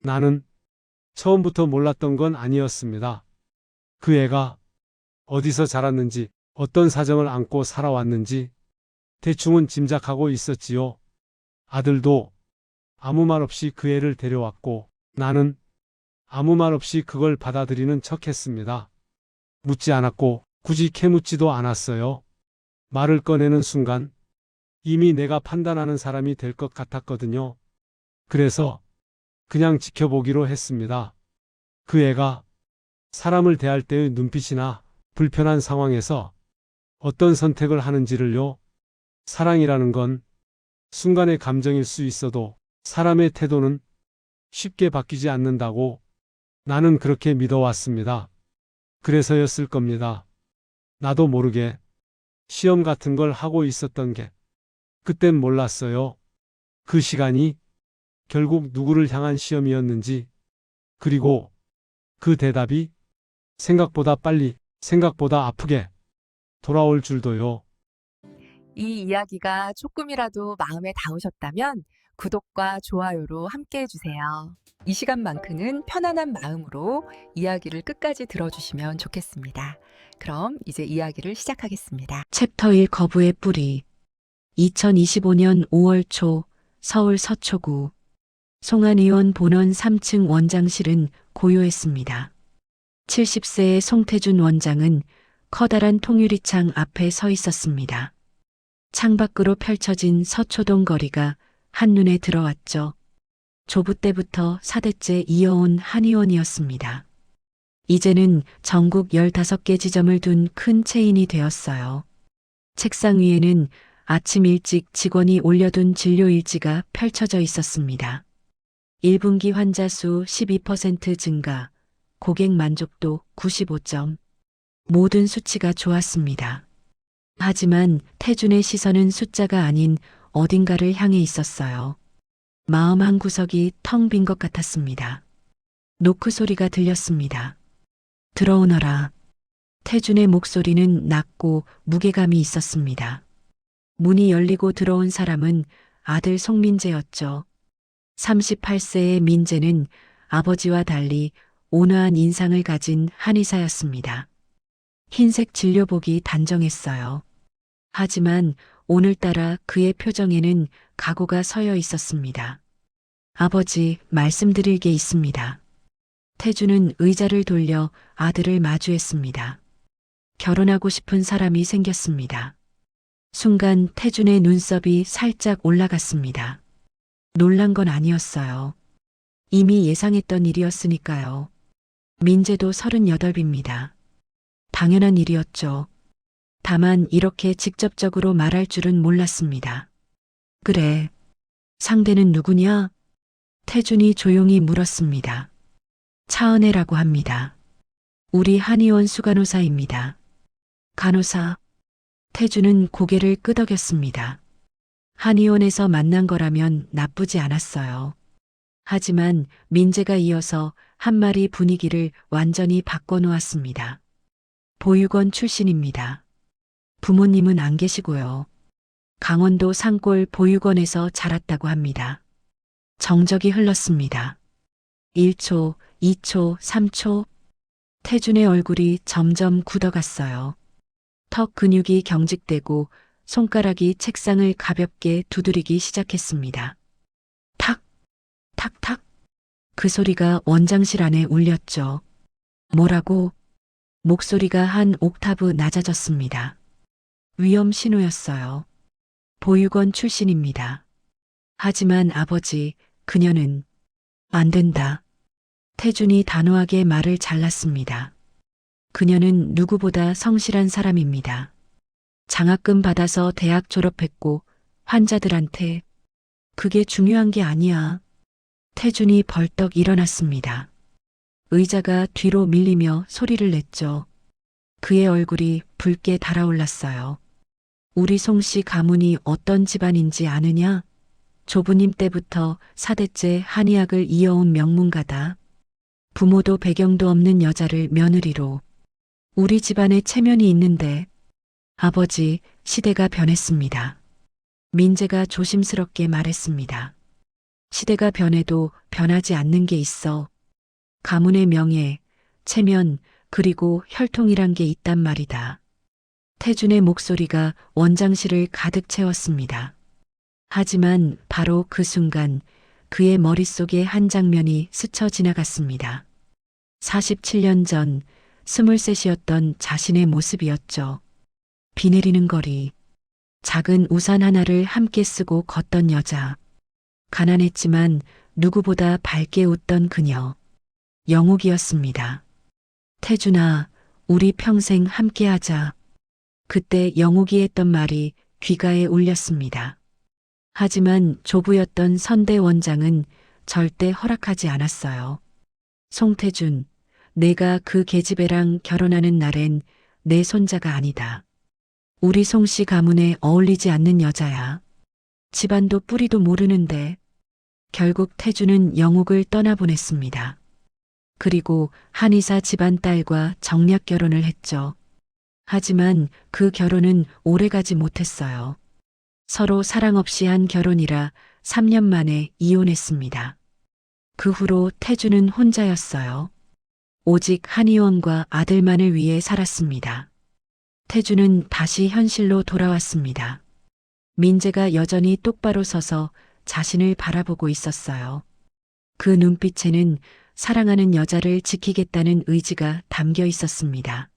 나는 처음부터 몰랐던 건 아니었습니다. 그 애가 어디서 자랐는지, 어떤 사정을 안고 살아왔는지 대충은 짐작하고 있었지요. 아들도 아무 말 없이 그 애를 데려왔고 나는 아무 말 없이 그걸 받아들이는 척했습니다. 묻지 않았고 굳이 캐묻지도 않았어요. 말을 꺼내는 순간 이미 내가 판단하는 사람이 될 것 같았거든요. 그래서 그냥 지켜보기로 했습니다. 그 애가 사람을 대할 때의 눈빛이나 불편한 상황에서 어떤 선택을 하는지를요. 사랑이라는 건 순간의 감정일 수 있어도 사람의 태도는 쉽게 바뀌지 않는다고 나는 그렇게 믿어왔습니다. 그래서였을 겁니다. 나도 모르게 시험 같은 걸 하고 있었던 게 그땐 몰랐어요. 그 시간이 결국 누구를 향한 시험이었는지, 그리고 그 대답이 생각보다 빨리, 생각보다 아프게 돌아올 줄도요. 이 이야기가 조금이라도 마음에 닿으셨다면 구독과 좋아요로 함께 해주세요. 이 시간만큼은 편안한 마음으로 이야기를 끝까지 들어주시면 좋겠습니다. 그럼 이제 이야기를 시작하겠습니다. 챕터 1 거부의 뿌리 2025년 5월 초 서울 서초구 송안의원 본원 3층 원장실은 고요했습니다. 70세의 송태준 원장은 커다란 통유리창 앞에 서 있었습니다. 창밖으로 펼쳐진 서초동 거리가 한눈에 들어왔죠. 조부 때부터 4대째 이어온 한의원이었습니다. 이제는 전국 15개 지점을 둔 큰 체인이 되었어요. 책상 위에는 아침 일찍 직원이 올려둔 진료 일지가 펼쳐져 있었습니다. 1분기 환자 수 12% 증가, 고객 만족도 95점. 모든 수치가 좋았습니다. 하지만 태준의 시선은 숫자가 아닌 어딘가를 향해 있었어요. 마음 한 구석이 텅 빈 것 같았습니다. 노크 소리가 들렸습니다. 들어오너라. 태준의 목소리는 낮고 무게감이 있었습니다. 문이 열리고 들어온 사람은 아들 송민재였죠. 38세의 민재는 아버지와 달리 온화한 인상을 가진 한의사였습니다. 흰색 진료복이 단정했어요. 하지만 오늘따라 그의 표정에는 각오가 서여 있었습니다. 아버지, 말씀드릴 게 있습니다. 태준은 의자를 돌려 아들을 마주했습니다. 결혼하고 싶은 사람이 생겼습니다. 순간 태준의 눈썹이 살짝 올라갔습니다. 놀란 건 아니었어요. 이미 예상했던 일이었으니까요. 민재도 38입니다. 당연한 일이었죠. 다만 이렇게 직접적으로 말할 줄은 몰랐습니다. 그래, 상대는 누구냐? 태준이 조용히 물었습니다. 차은혜라고 합니다. 우리 한의원 수간호사입니다. 간호사. 태준은 고개를 끄덕였습니다. 한의원에서 만난 거라면 나쁘지 않았어요. 하지만 민재가 이어서 한 말이 분위기를 완전히 바꿔놓았습니다. 보육원 출신입니다. 부모님은 안 계시고요. 강원도 산골 보육원에서 자랐다고 합니다. 정적이 흘렀습니다. 1초, 2초, 3초. 태준의 얼굴이 점점 굳어갔어요. 턱 근육이 경직되고 손가락이 책상을 가볍게 두드리기 시작했습니다. 탁, 탁탁. 그 소리가 원장실 안에 울렸죠. 뭐라고? 목소리가 한 옥타브 낮아졌습니다. 위험 신호였어요. 보육원 출신입니다. 하지만 아버지, 그녀는 안 된다. 태준이 단호하게 말을 잘랐습니다. 그녀는 누구보다 성실한 사람입니다. 장학금 받아서 대학 졸업했고 환자들한테 그게 중요한 게 아니야. 태준이 벌떡 일어났습니다. 의자가 뒤로 밀리며 소리를 냈죠. 그의 얼굴이 붉게 달아올랐어요. 우리 송씨 가문이 어떤 집안인지 아느냐? 조부님 때부터 4대째 한의학을 이어온 명문가다. 부모도 배경도 없는 여자를 며느리로. 우리 집안에 체면이 있는데. 아버지, 시대가 변했습니다. 민재가 조심스럽게 말했습니다. 시대가 변해도 변하지 않는 게 있어. 가문의 명예, 체면, 그리고 혈통이란 게 있단 말이다. 태준의 목소리가 원장실을 가득 채웠습니다. 하지만 바로 그 순간 그의 머릿속에 한 장면이 스쳐 지나갔습니다. 47년 전 23이었던 자신의 모습이었죠. 비 내리는 거리, 작은 우산 하나를 함께 쓰고 걷던 여자, 가난했지만 누구보다 밝게 웃던 그녀, 영옥이었습니다. 태준아, 우리 평생 함께하자. 그때 영옥이 했던 말이 귀가에 울렸습니다. 하지만 조부였던 선대 원장은 절대 허락하지 않았어요. 송태준, 내가 그 계집애랑 결혼하는 날엔 내 손자가 아니다. 우리 송씨 가문에 어울리지 않는 여자야. 집안도 뿌리도 모르는데. 결국 태준은 영옥을 떠나보냈습니다. 그리고 한의사 집안 딸과 정략 결혼을 했죠. 하지만 그 결혼은 오래가지 못했어요. 서로 사랑 없이 한 결혼이라 3년 만에 이혼했습니다. 그 후로 태준은 혼자였어요. 오직 한의원과 아들만을 위해 살았습니다. 태준은 다시 현실로 돌아왔습니다. 민재가 여전히 똑바로 서서 자신을 바라보고 있었어요. 그 눈빛에는 사랑하는 여자를 지키겠다는 의지가 담겨 있었습니다.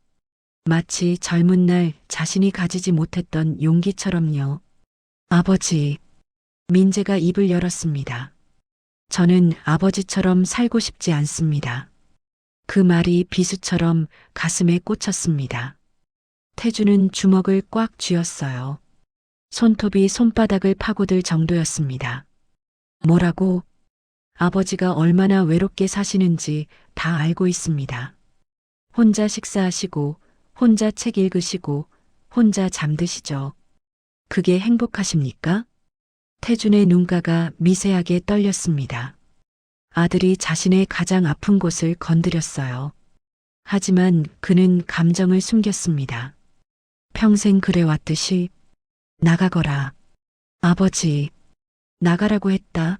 마치 젊은 날 자신이 가지지 못했던 용기처럼요. 아버지, 민재가 입을 열었습니다. 저는 아버지처럼 살고 싶지 않습니다. 그 말이 비수처럼 가슴에 꽂혔습니다. 태준은 주먹을 꽉 쥐었어요. 손톱이 손바닥을 파고들 정도였습니다. 뭐라고? 아버지가 얼마나 외롭게 사시는지 다 알고 있습니다. 혼자 식사하시고, 혼자 책 읽으시고, 혼자 잠드시죠. 그게 행복하십니까? 태준의 눈가가 미세하게 떨렸습니다. 아들이 자신의 가장 아픈 곳을 건드렸어요. 하지만 그는 감정을 숨겼습니다. 평생 그래왔듯이 나가거라. 아버지, 나가라고 했다.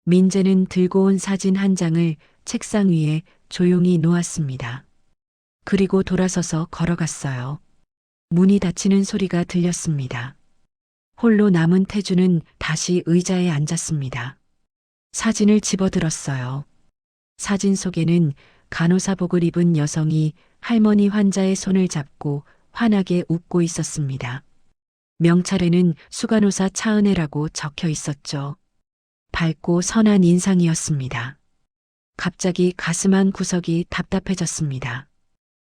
민재는 들고 온 사진 한 장을 책상 위에 조용히 놓았습니다. 그리고 돌아서서 걸어갔어요. 문이 닫히는 소리가 들렸습니다. 홀로 남은 태준은 다시 의자에 앉았습니다. 사진을 집어들었어요. 사진 속에는 간호사복을 입은 여성이 할머니 환자의 손을 잡고 환하게 웃고 있었습니다. 명찰에는 수간호사 차은혜라고 적혀 있었죠. 밝고 선한 인상이었습니다. 갑자기 가슴 한 구석이 답답해졌습니다.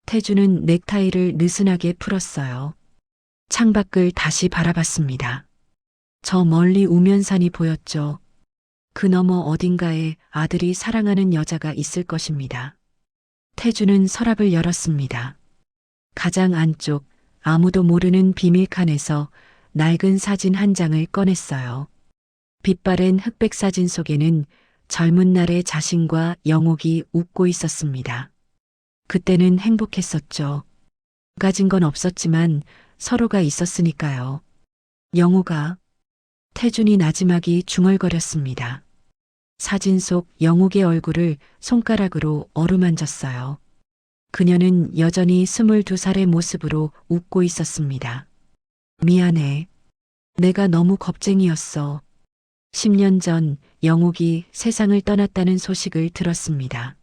태준은 넥타이를 느슨하게 풀었어요. 창밖을 다시 바라봤습니다. 저 멀리 우면산이 보였죠. 그 너머 어딘가에 아들이 사랑하는 여자가 있을 것입니다. 태준은 서랍을 열었습니다. 가장 안쪽 아무도 모르는 비밀칸에서 낡은 사진 한 장을 꺼냈어요. 빛바랜 흑백 사진 속에는 젊은 날의 자신과 영옥이 웃고 있었습니다. 그때는 행복했었죠. 가진 건 없었지만 서로가 있었으니까요. 영옥아. 태준이 나지막이 중얼거렸습니다. 사진 속 영옥의 얼굴을 손가락으로 어루만졌어요. 그녀는 여전히 22살의 모습으로 웃고 있었습니다. 미안해. 내가 너무 겁쟁이였어. 10년 전 영옥이 세상을 떠났다는 소식을 들었습니다.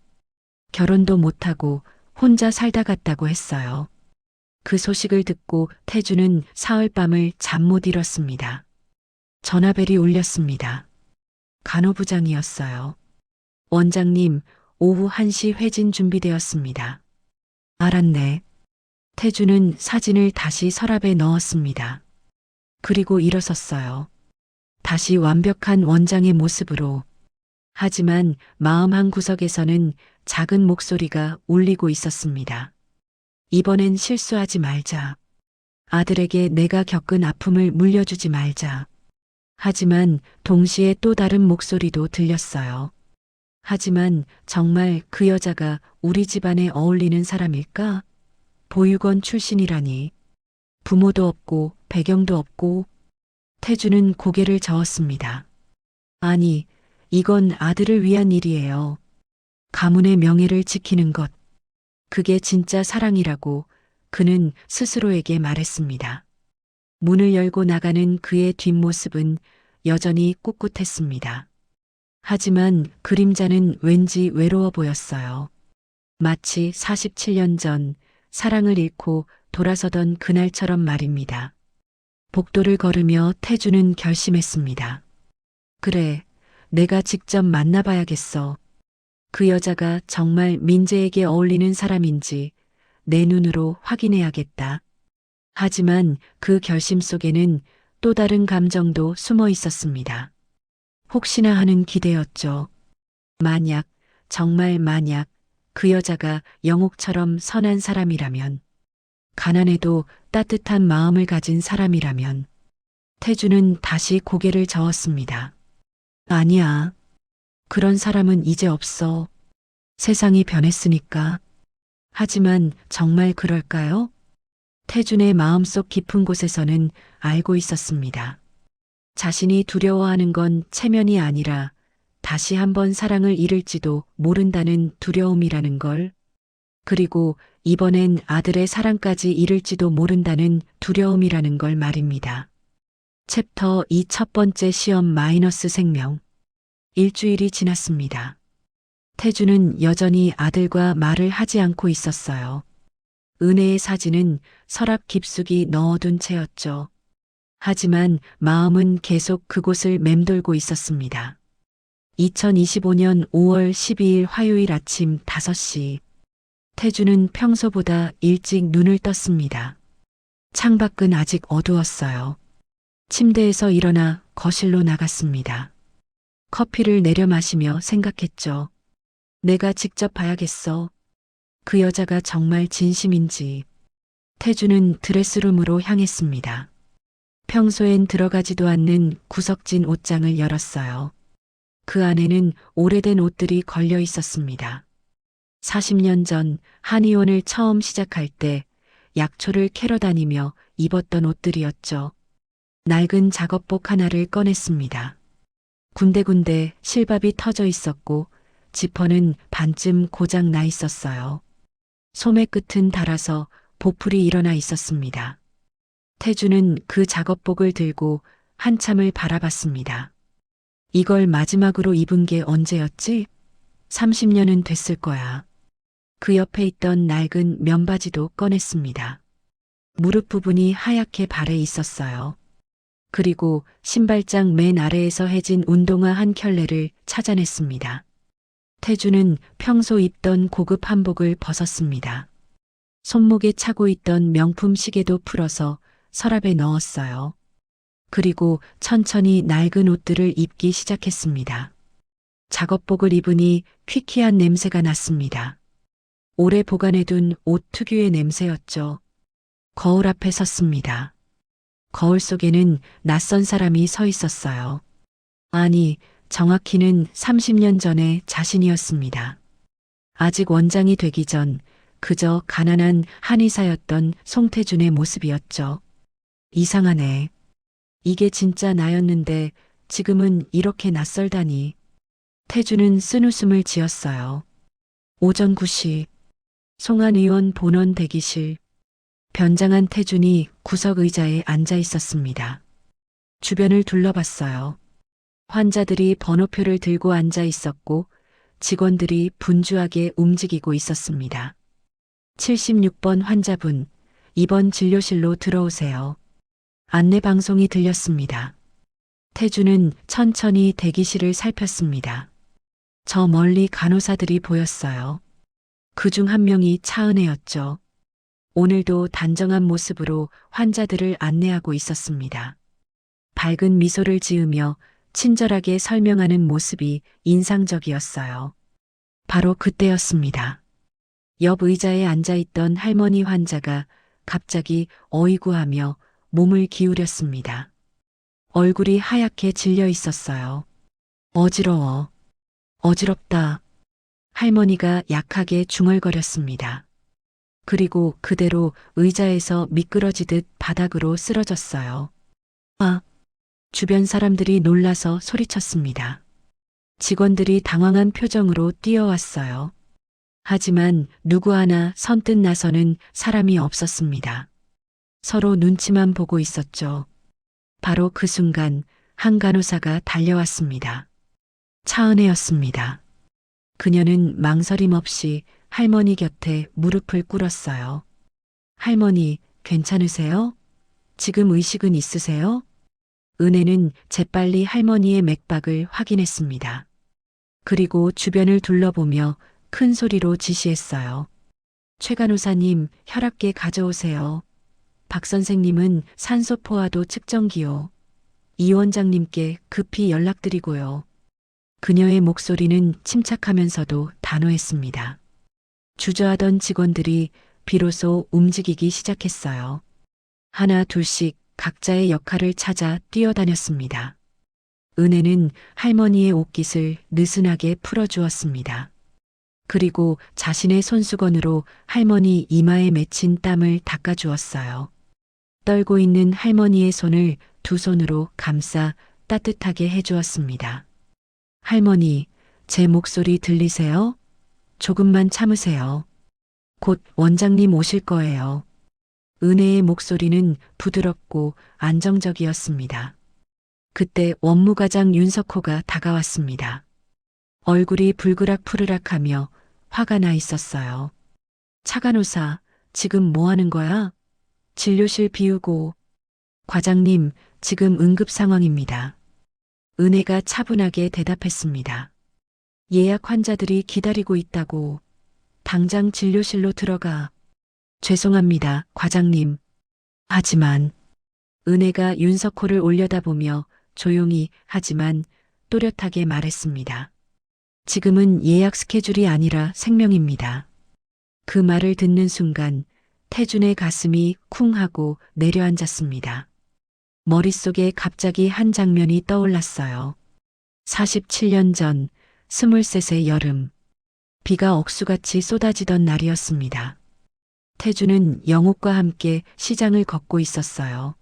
결혼도 못하고 혼자 살다 갔다고 했어요. 그 소식을 듣고 태준은 사흘밤을 잠 못 이뤘습니다. 전화벨이 울렸습니다. 간호부장이었어요. 원장님, 오후 1시 회진 준비되었습니다. 알았네. 태준은 사진을 다시 서랍에 넣었습니다. 그리고 일어섰어요. 다시 완벽한 원장의 모습으로. 하지만 마음 한 구석에서는 작은 목소리가 울리고 있었습니다. 이번엔 실수하지 말자. 아들에게 내가 겪은 아픔을 물려주지 말자. 하지만 동시에 또 다른 목소리도 들렸어요. 하지만 정말 그 여자가 우리 집안에 어울리는 사람일까? 보육원 출신이라니. 부모도 없고 배경도 없고. 태준은 고개를 저었습니다. 아니, 이건 아들을 위한 일이에요. 가문의 명예를 지키는 것. 그게 진짜 사랑이라고 그는 스스로에게 말했습니다. 문을 열고 나가는 그의 뒷모습은 여전히 꿋꿋했습니다. 하지만 그림자는 왠지 외로워 보였어요. 마치 47년 전 사랑을 잃고 돌아서던 그날처럼 말입니다. 복도를 걸으며 태주는 결심했습니다. 그래, 내가 직접 만나봐야겠어. 그 여자가 정말 민재에게 어울리는 사람인지 내 눈으로 확인해야겠다. 하지만 그 결심 속에는 또 다른 감정도 숨어 있었습니다. 혹시나 하는 기대였죠. 만약, 정말 만약 그 여자가 영옥처럼 선한 사람이라면, 가난해도 따뜻한 마음을 가진 사람이라면, 태주는 다시 고개를 저었습니다. 아니야. 그런 사람은 이제 없어. 세상이 변했으니까. 하지만 정말 그럴까요? 태준의 마음속 깊은 곳에서는 알고 있었습니다. 자신이 두려워하는 건 체면이 아니라 다시 한번 사랑을 잃을지도 모른다는 두려움이라는 걸. 그리고 이번엔 아들의 사랑까지 잃을지도 모른다는 두려움이라는 걸 말입니다. 챕터 2 첫 번째 시험 마이너스 생명. 일주일이 지났습니다. 태주는 여전히 아들과 말을 하지 않고 있었어요. 은혜의 사진은 서랍 깊숙이 넣어둔 채였죠. 하지만 마음은 계속 그곳을 맴돌고 있었습니다. 2025년 5월 12일 화요일 아침 5시. 태주는 평소보다 일찍 눈을 떴습니다. 창밖은 아직 어두웠어요. 침대에서 일어나 거실로 나갔습니다. 커피를 내려 마시며 생각했죠. 내가 직접 봐야겠어. 그 여자가 정말 진심인지. 태주는 드레스룸으로 향했습니다. 평소엔 들어가지도 않는 구석진 옷장을 열었어요. 그 안에는 오래된 옷들이 걸려 있었습니다. 40년 전 한의원을 처음 시작할 때 약초를 캐러 다니며 입었던 옷들이었죠. 낡은 작업복 하나를 꺼냈습니다. 군데군데 실밥이 터져 있었고 지퍼는 반쯤 고장 나 있었어요. 소매 끝은 닳아서 보풀이 일어나 있었습니다. 태주는 그 작업복을 들고 한참을 바라봤습니다. 이걸 마지막으로 입은 게 언제였지? 30년은 됐을 거야. 그 옆에 있던 낡은 면바지도 꺼냈습니다. 무릎 부분이 하얗게 발에 있었어요. 그리고 신발장 맨 아래에서 해진 운동화 한 켤레를 찾아냈습니다. 태주는 평소 입던 고급 한복을 벗었습니다. 손목에 차고 있던 명품 시계도 풀어서 서랍에 넣었어요. 그리고 천천히 낡은 옷들을 입기 시작했습니다. 작업복을 입으니 퀴퀴한 냄새가 났습니다. 오래 보관해둔 옷 특유의 냄새였죠. 거울 앞에 섰습니다. 거울 속에는 낯선 사람이 서 있었어요. 아니, 정확히는 30년 전의 자신이었습니다. 아직 원장이 되기 전 그저 가난한 한의사였던 송태준의 모습이었죠. 이상하네. 이게 진짜 나였는데 지금은 이렇게 낯설다니. 태준은 쓴웃음을 지었어요. 오전 9시 송한 의원 본원 대기실. 변장한 태준이 구석 의자에 앉아 있었습니다. 주변을 둘러봤어요. 환자들이 번호표를 들고 앉아 있었고 직원들이 분주하게 움직이고 있었습니다. 76번 환자분, 이번 진료실로 들어오세요. 안내 방송이 들렸습니다. 태주는 천천히 대기실을 살폈습니다. 저 멀리 간호사들이 보였어요. 그중 한 명이 차은혜였죠. 오늘도 단정한 모습으로 환자들을 안내하고 있었습니다. 밝은 미소를 지으며 친절하게 설명하는 모습이 인상적이었어요. 바로 그때였습니다. 옆 의자에 앉아있던 할머니 환자가 갑자기 어이구하며 몸을 기울였습니다. 얼굴이 하얗게 질려 있었어요. 어지러워. 어지럽다. 할머니가 약하게 중얼거렸습니다. 그리고 그대로 의자에서 미끄러지듯 바닥으로 쓰러졌어요. 아! 주변 사람들이 놀라서 소리쳤습니다. 직원들이 당황한 표정으로 뛰어왔어요. 하지만 누구 하나 선뜻 나서는 사람이 없었습니다. 서로 눈치만 보고 있었죠. 바로 그 순간 한 간호사가 달려왔습니다. 차은혜였습니다. 그녀는 망설임 없이 할머니 곁에 무릎을 꿇었어요. 할머니, 괜찮으세요? 지금 의식은 있으세요? 은혜는 재빨리 할머니의 맥박을 확인했습니다. 그리고 주변을 둘러보며 큰 소리로 지시했어요. 최 간호사님, 혈압계 가져오세요. 박 선생님은 산소 포화도 측정기요. 이 원장님께 급히 연락드리고요. 그녀의 목소리는 침착하면서도 단호했습니다. 주저하던 직원들이 비로소 움직이기 시작했어요. 하나 둘씩 각자의 역할을 찾아 뛰어다녔습니다. 은혜는 할머니의 옷깃을 느슨하게 풀어주었습니다. 그리고 자신의 손수건으로 할머니 이마에 맺힌 땀을 닦아주었어요. 떨고 있는 할머니의 손을 두 손으로 감싸 따뜻하게 해주었습니다. 할머니, 제 목소리 들리세요? 조금만 참으세요. 곧 원장님 오실 거예요. 은혜의 목소리는 부드럽고 안정적이었습니다. 그때 원무과장 윤석호가 다가왔습니다. 얼굴이 불그락푸르락하며 화가 나 있었어요. 차 간호사, 지금 뭐 하는 거야? 진료실 비우고. 과장님, 지금 응급 상황입니다. 은혜가 차분하게 대답했습니다. 예약 환자들이 기다리고 있다고. 당장 진료실로 들어가. 죄송합니다, 과장님. 하지만 은혜가 윤석호를 올려다보며 조용히 하지만 또렷하게 말했습니다. 지금은 예약 스케줄이 아니라 생명입니다. 그 말을 듣는 순간 태준의 가슴이 쿵 하고 내려앉았습니다. 머릿속에 갑자기 한 장면이 떠올랐어요. 47년 전 23세 여름, 비가 억수같이 쏟아지던 날이었습니다. 태준은 영옥과 함께 시장을 걷고 있었어요.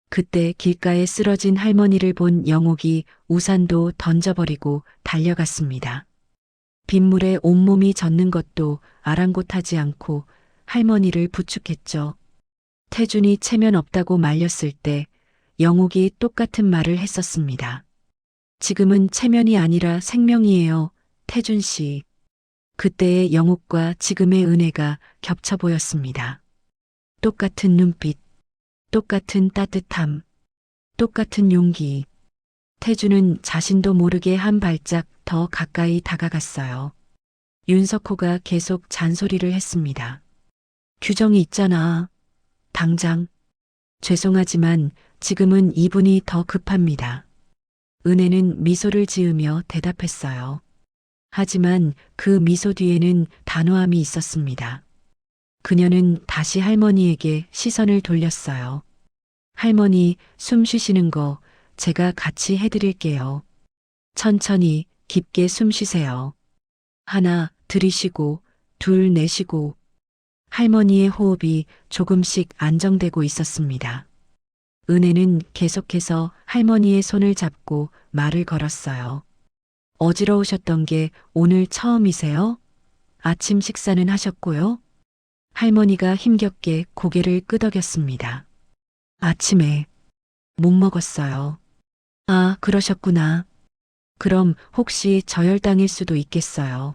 그때 길가에 쓰러진 할머니를 본 영옥이 우산도 던져버리고 달려갔습니다. 빗물에 온몸이 젖는 것도 아랑곳하지 않고 할머니를 부축했죠. 태준이 체면 없다고 말렸을 때 영옥이 똑같은 말을 했었습니다. 지금은 체면이 아니라 생명이에요, 태준 씨. 그때의 영옥과 지금의 은혜가 겹쳐 보였습니다. 똑같은 눈빛, 똑같은 따뜻함, 똑같은 용기. 태준은 자신도 모르게 한 발짝 더 가까이 다가갔어요. 윤석호가 계속 잔소리를 했습니다. 규정이 있잖아. 당장. 죄송하지만 지금은 이분이 더 급합니다. 은혜는 미소를 지으며 대답했어요. 하지만 그 미소 뒤에는 단호함이 있었습니다. 그녀는 다시 할머니에게 시선을 돌렸어요. 할머니, 숨 쉬시는 거 제가 같이 해드릴게요. 천천히 깊게 숨 쉬세요. 하나 들이쉬고 둘 내쉬고. 할머니의 호흡이 조금씩 안정되고 있었습니다. 은혜는 계속해서 할머니의 손을 잡고 말을 걸었어요. 어지러우셨던 게 오늘 처음이세요? 아침 식사는 하셨고요? 할머니가 힘겹게 고개를 끄덕였습니다. 아침에 못 먹었어요. 아, 그러셨구나. 그럼 혹시 저혈당일 수도 있겠어요.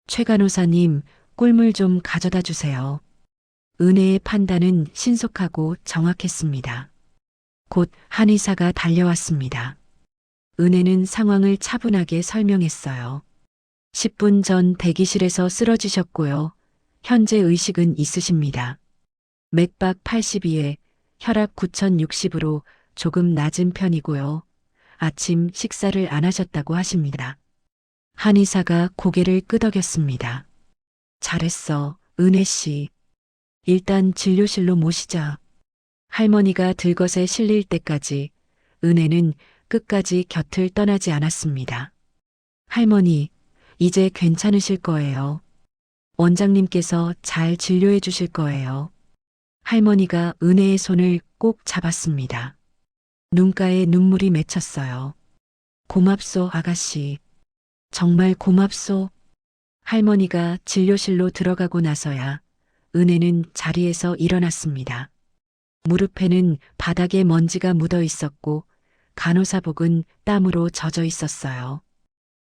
최 간호사님, 꿀물 좀 가져다 주세요. 은혜의 판단은 신속하고 정확했습니다. 곧 한의사가 달려왔습니다. 은혜는 상황을 차분하게 설명했어요. 10분 전 대기실에서 쓰러지셨고요. 현재 의식은 있으십니다. 맥박 82에 혈압 9060으로 조금 낮은 편이고요. 아침 식사를 안 하셨다고 하십니다. 한의사가 고개를 끄덕였습니다. 잘했어, 은혜 씨. 일단 진료실로 모시자. 할머니가 들것에 실릴 때까지 은혜는 끝까지 곁을 떠나지 않았습니다. 할머니, 이제 괜찮으실 거예요. 원장님께서 잘 진료해 주실 거예요. 할머니가 은혜의 손을 꼭 잡았습니다. 눈가에 눈물이 맺혔어요. 고맙소, 아가씨. 정말 고맙소. 할머니가 진료실로 들어가고 나서야 은혜는 자리에서 일어났습니다. 무릎에는 바닥에 먼지가 묻어 있었고 간호사복은 땀으로 젖어 있었어요.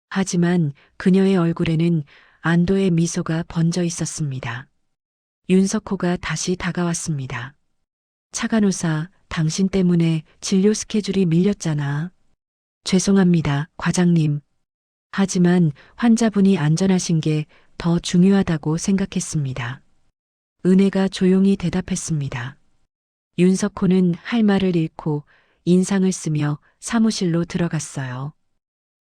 하지만 그녀의 얼굴에는 안도의 미소가 번져 있었습니다. 윤석호가 다시 다가왔습니다. 차 간호사, 당신 때문에 진료 스케줄이 밀렸잖아. 죄송합니다, 과장님. 하지만 환자분이 안전하신 게 더 중요하다고 생각했습니다. 은혜가 조용히 대답했습니다. 윤석호는 할 말을 잃고 인상을 쓰며 사무실로 들어갔어요.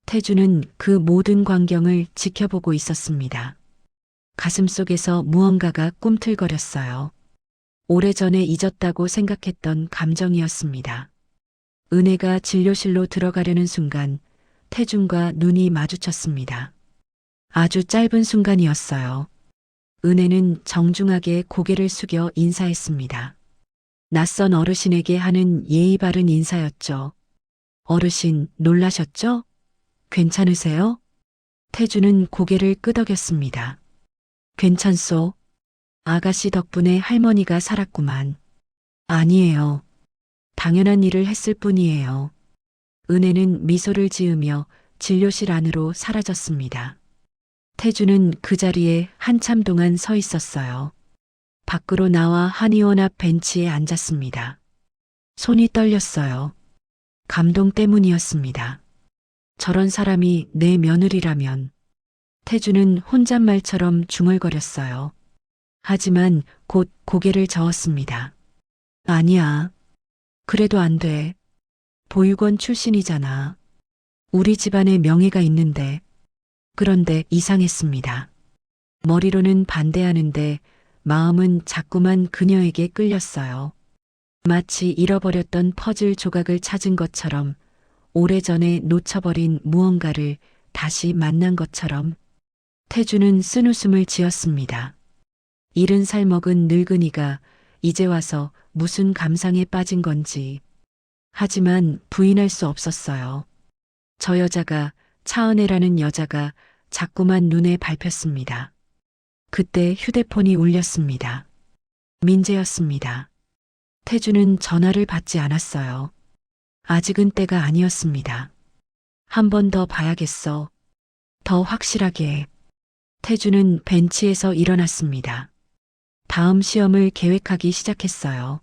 태주는 그 모든 광경을 지켜보고 있었습니다. 가슴속에서 무언가가 꿈틀거렸어요. 오래전에 잊었다고 생각했던 감정이었습니다. 은혜가 진료실로 들어가려는 순간 태준과 눈이 마주쳤습니다. 아주 짧은 순간이었어요. 은혜는 정중하게 고개를 숙여 인사했습니다. 낯선 어르신에게 하는 예의 바른 인사였죠. 어르신, 놀라셨죠? 괜찮으세요? 태주는 고개를 끄덕였습니다. 괜찮소. 아가씨 덕분에 할머니가 살았구만. 아니에요. 당연한 일을 했을 뿐이에요. 은혜는 미소를 지으며 진료실 안으로 사라졌습니다. 태주는 그 자리에 한참 동안 서 있었어요. 밖으로 나와 한의원 앞 벤치에 앉았습니다. 손이 떨렸어요. 감동 때문이었습니다. 저런 사람이 내 며느리라면. 태주는 혼잣말처럼 중얼거렸어요. 하지만 곧 고개를 저었습니다. 아니야. 그래도 안 돼. 보육원 출신이잖아. 우리 집안에 명예가 있는데. 그런데 이상했습니다. 머리로는 반대하는데 마음은 자꾸만 그녀에게 끌렸어요. 마치 잃어버렸던 퍼즐 조각을 찾은 것처럼, 오래전에 놓쳐버린 무언가를 다시 만난 것처럼. 태주는 쓴웃음을 지었습니다. 70살 먹은 늙은이가 이제 와서 무슨 감상에 빠진 건지. 하지만 부인할 수 없었어요. 저 여자가, 차은혜라는 여자가 자꾸만 눈에 밟혔습니다. 그때 휴대폰이 울렸습니다. 민재였습니다. 태주는 전화를 받지 않았어요. 아직은 때가 아니었습니다. 한 번 더 봐야겠어. 더 확실하게. 태주는 벤치에서 일어났습니다. 다음 시험을 계획하기 시작했어요.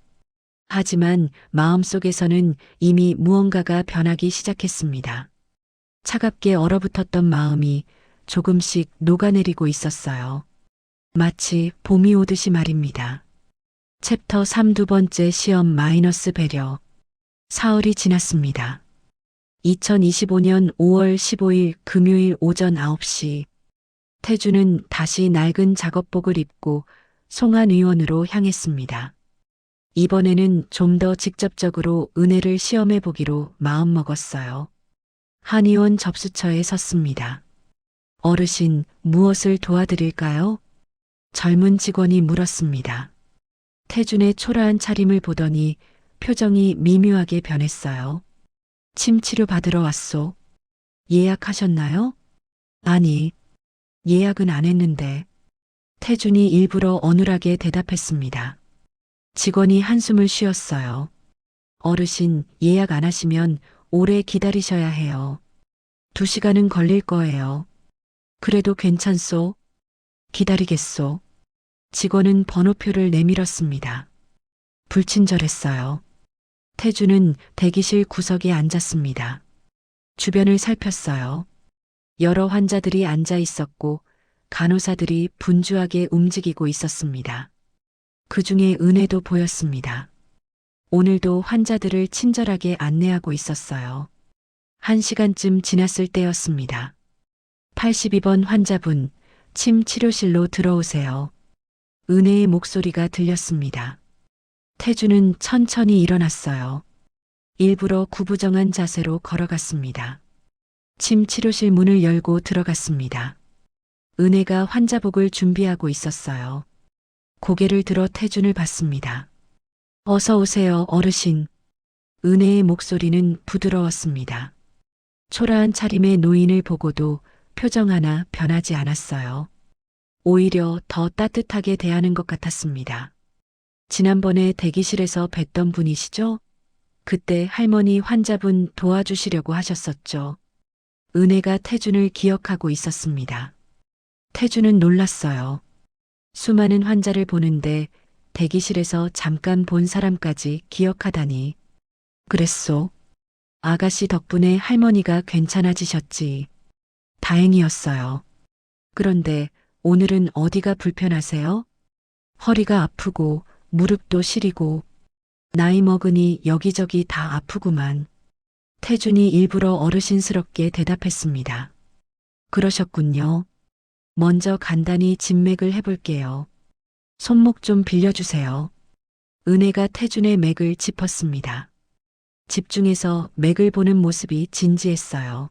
하지만 마음속에서는 이미 무언가가 변하기 시작했습니다. 차갑게 얼어붙었던 마음이 조금씩 녹아내리고 있었어요. 마치 봄이 오듯이 말입니다. 챕터 3 두 번째 시험 마이너스 배려. 사흘이 지났습니다. 2025년 5월 15일 금요일 오전 9시. 태주는 다시 낡은 작업복을 입고 송한 의원으로 향했습니다. 이번에는 좀 더 직접적으로 은혜를 시험해 보기로 마음먹었어요. 한의원 접수처에 섰습니다. 어르신, 무엇을 도와드릴까요? 젊은 직원이 물었습니다. 태준의 초라한 차림을 보더니 표정이 미묘하게 변했어요. 침 치료 받으러 왔소. 예약하셨나요? 아니, 예약은 안 했는데. 태준이 일부러 어눌하게 대답했습니다. 직원이 한숨을 쉬었어요. 어르신, 예약 안 하시면 오래 기다리셔야 해요. 2시간은 걸릴 거예요. 그래도 괜찮소? 기다리겠소. 직원은 번호표를 내밀었습니다. 불친절했어요. 태주는 대기실 구석에 앉았습니다. 주변을 살폈어요. 여러 환자들이 앉아 있었고 간호사들이 분주하게 움직이고 있었습니다. 그 중에 은혜도 보였습니다. 오늘도 환자들을 친절하게 안내하고 있었어요. 1시간쯤 지났을 때였습니다. 82번 환자분, 침 치료실로 들어오세요. 은혜의 목소리가 들렸습니다. 태주는 천천히 일어났어요. 일부러 구부정한 자세로 걸어갔습니다. 침 치료실 문을 열고 들어갔습니다. 은혜가 환자복을 준비하고 있었어요. 고개를 들어 태준을 봤습니다. 어서 오세요, 어르신. 은혜의 목소리는 부드러웠습니다. 초라한 차림의 노인을 보고도 표정 하나 변하지 않았어요. 오히려 더 따뜻하게 대하는 것 같았습니다. 지난번에 대기실에서 뵀던 분이시죠? 그때 할머니 환자분 도와주시려고 하셨었죠. 은혜가 태준을 기억하고 있었습니다. 태준은 놀랐어요. 수많은 환자를 보는데 대기실에서 잠깐 본 사람까지 기억하다니. 그랬소. 아가씨 덕분에 할머니가 괜찮아지셨지. 다행이었어요. 그런데 오늘은 어디가 불편하세요? 허리가 아프고 무릎도 시리고 나이 먹으니 여기저기 다 아프구만. 태준이 일부러 어르신스럽게 대답했습니다. 그러셨군요. 먼저 간단히 진맥을 해볼게요. 손목 좀 빌려주세요. 은혜가 태준의 맥을 짚었습니다. 집중해서 맥을 보는 모습이 진지했어요.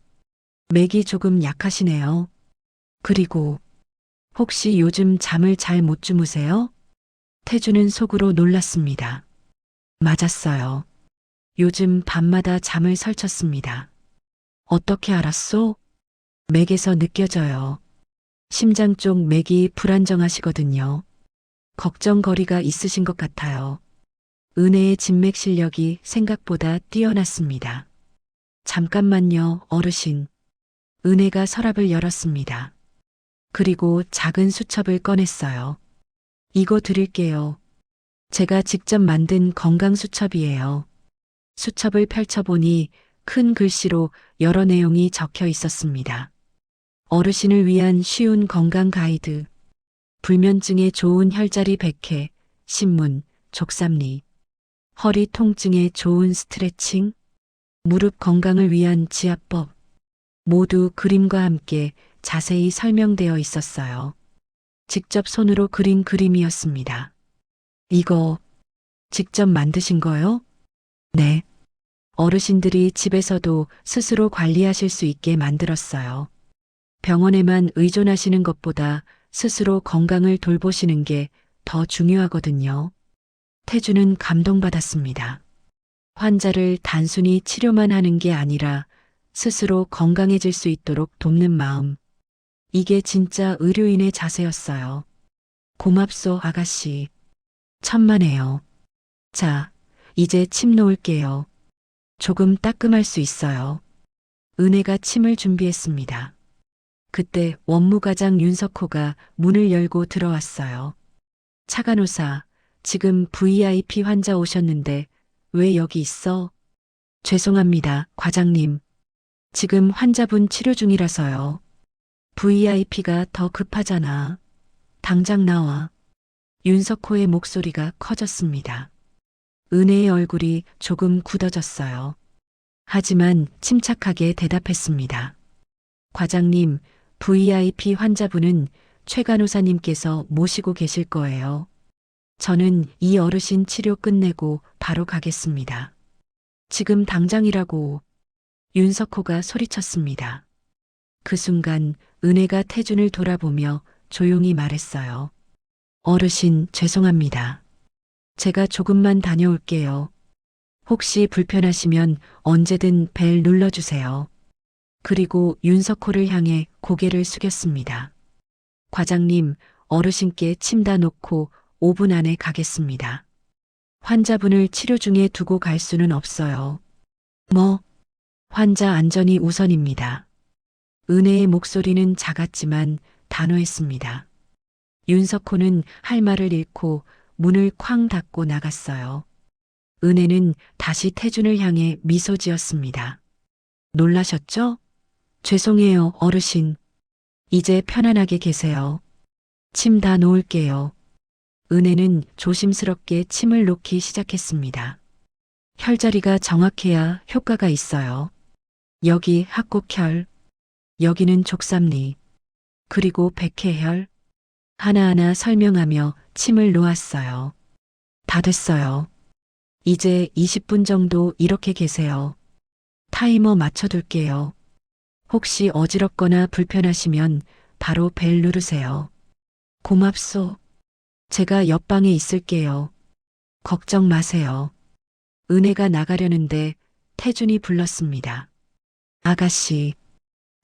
맥이 조금 약하시네요. 그리고 혹시 요즘 잠을 잘 못 주무세요? 태준은 속으로 놀랐습니다. 맞았어요. 요즘 밤마다 잠을 설쳤습니다. 어떻게 알았소? 맥에서 느껴져요. 심장 쪽 맥이 불안정하시거든요. 걱정거리가 있으신 것 같아요. 은혜의 진맥 실력이 생각보다 뛰어났습니다. 잠깐만요, 어르신. 은혜가 서랍을 열었습니다. 그리고 작은 수첩을 꺼냈어요. 이거 드릴게요. 제가 직접 만든 건강 수첩이에요. 수첩을 펼쳐보니 큰 글씨로 여러 내용이 적혀 있었습니다. 어르신을 위한 쉬운 건강 가이드, 불면증에 좋은 혈자리 100회, 신문, 족삼리, 허리 통증에 좋은 스트레칭, 무릎 건강을 위한 지압법, 모두 그림과 함께 자세히 설명되어 있었어요. 직접 손으로 그린 그림이었습니다. 이거 직접 만드신 거요? 네. 어르신들이 집에서도 스스로 관리하실 수 있게 만들었어요. 병원에만 의존하시는 것보다 스스로 건강을 돌보시는 게 더 중요하거든요. 태준은 감동받았습니다. 환자를 단순히 치료만 하는 게 아니라 스스로 건강해질 수 있도록 돕는 마음. 이게 진짜 의료인의 자세였어요. 고맙소, 아가씨. 천만에요. 자, 이제 침 놓을게요. 조금 따끔할 수 있어요. 은혜가 침을 준비했습니다. 그때 원무과장 윤석호가 문을 열고 들어왔어요. 차간호사, 지금 VIP 환자 오셨는데 왜 여기 있어? 죄송합니다, 과장님. 지금 환자분 치료 중이라서요. VIP가 더 급하잖아. 당장 나와. 윤석호의 목소리가 커졌습니다. 은혜의 얼굴이 조금 굳어졌어요. 하지만 침착하게 대답했습니다. 과장님, VIP 환자분은 최 간호사님께서 모시고 계실 거예요. 저는 이 어르신 치료 끝내고 바로 가겠습니다. 지금 당장이라고. 윤석호가 소리쳤습니다. 그 순간 은혜가 태준을 돌아보며 조용히 말했어요. 어르신, 죄송합니다. 제가 조금만 다녀올게요. 혹시 불편하시면 언제든 벨 눌러주세요. 그리고 윤석호를 향해 고개를 숙였습니다. 과장님, 어르신께 침 다 놓고 5분 안에 가겠습니다. 환자분을 치료 중에 두고 갈 수는 없어요. 뭐? 환자 안전이 우선입니다. 은혜의 목소리는 작았지만 단호했습니다. 윤석호는 할 말을 잃고 문을 쾅 닫고 나갔어요. 은혜는 다시 태준을 향해 미소 지었습니다. 놀라셨죠? 죄송해요, 어르신. 이제 편안하게 계세요. 침 다 놓을게요. 은혜는 조심스럽게 침을 놓기 시작했습니다. 혈자리가 정확해야 효과가 있어요. 여기 합곡혈, 여기는 족삼리, 그리고 백회혈. 하나하나 설명하며 침을 놓았어요. 다 됐어요. 이제 20분 정도 이렇게 계세요. 타이머 맞춰둘게요. 혹시 어지럽거나 불편하시면 바로 벨 누르세요. 고맙소. 제가 옆방에 있을게요. 걱정 마세요. 은혜가 나가려는데 태준이 불렀습니다. 아가씨.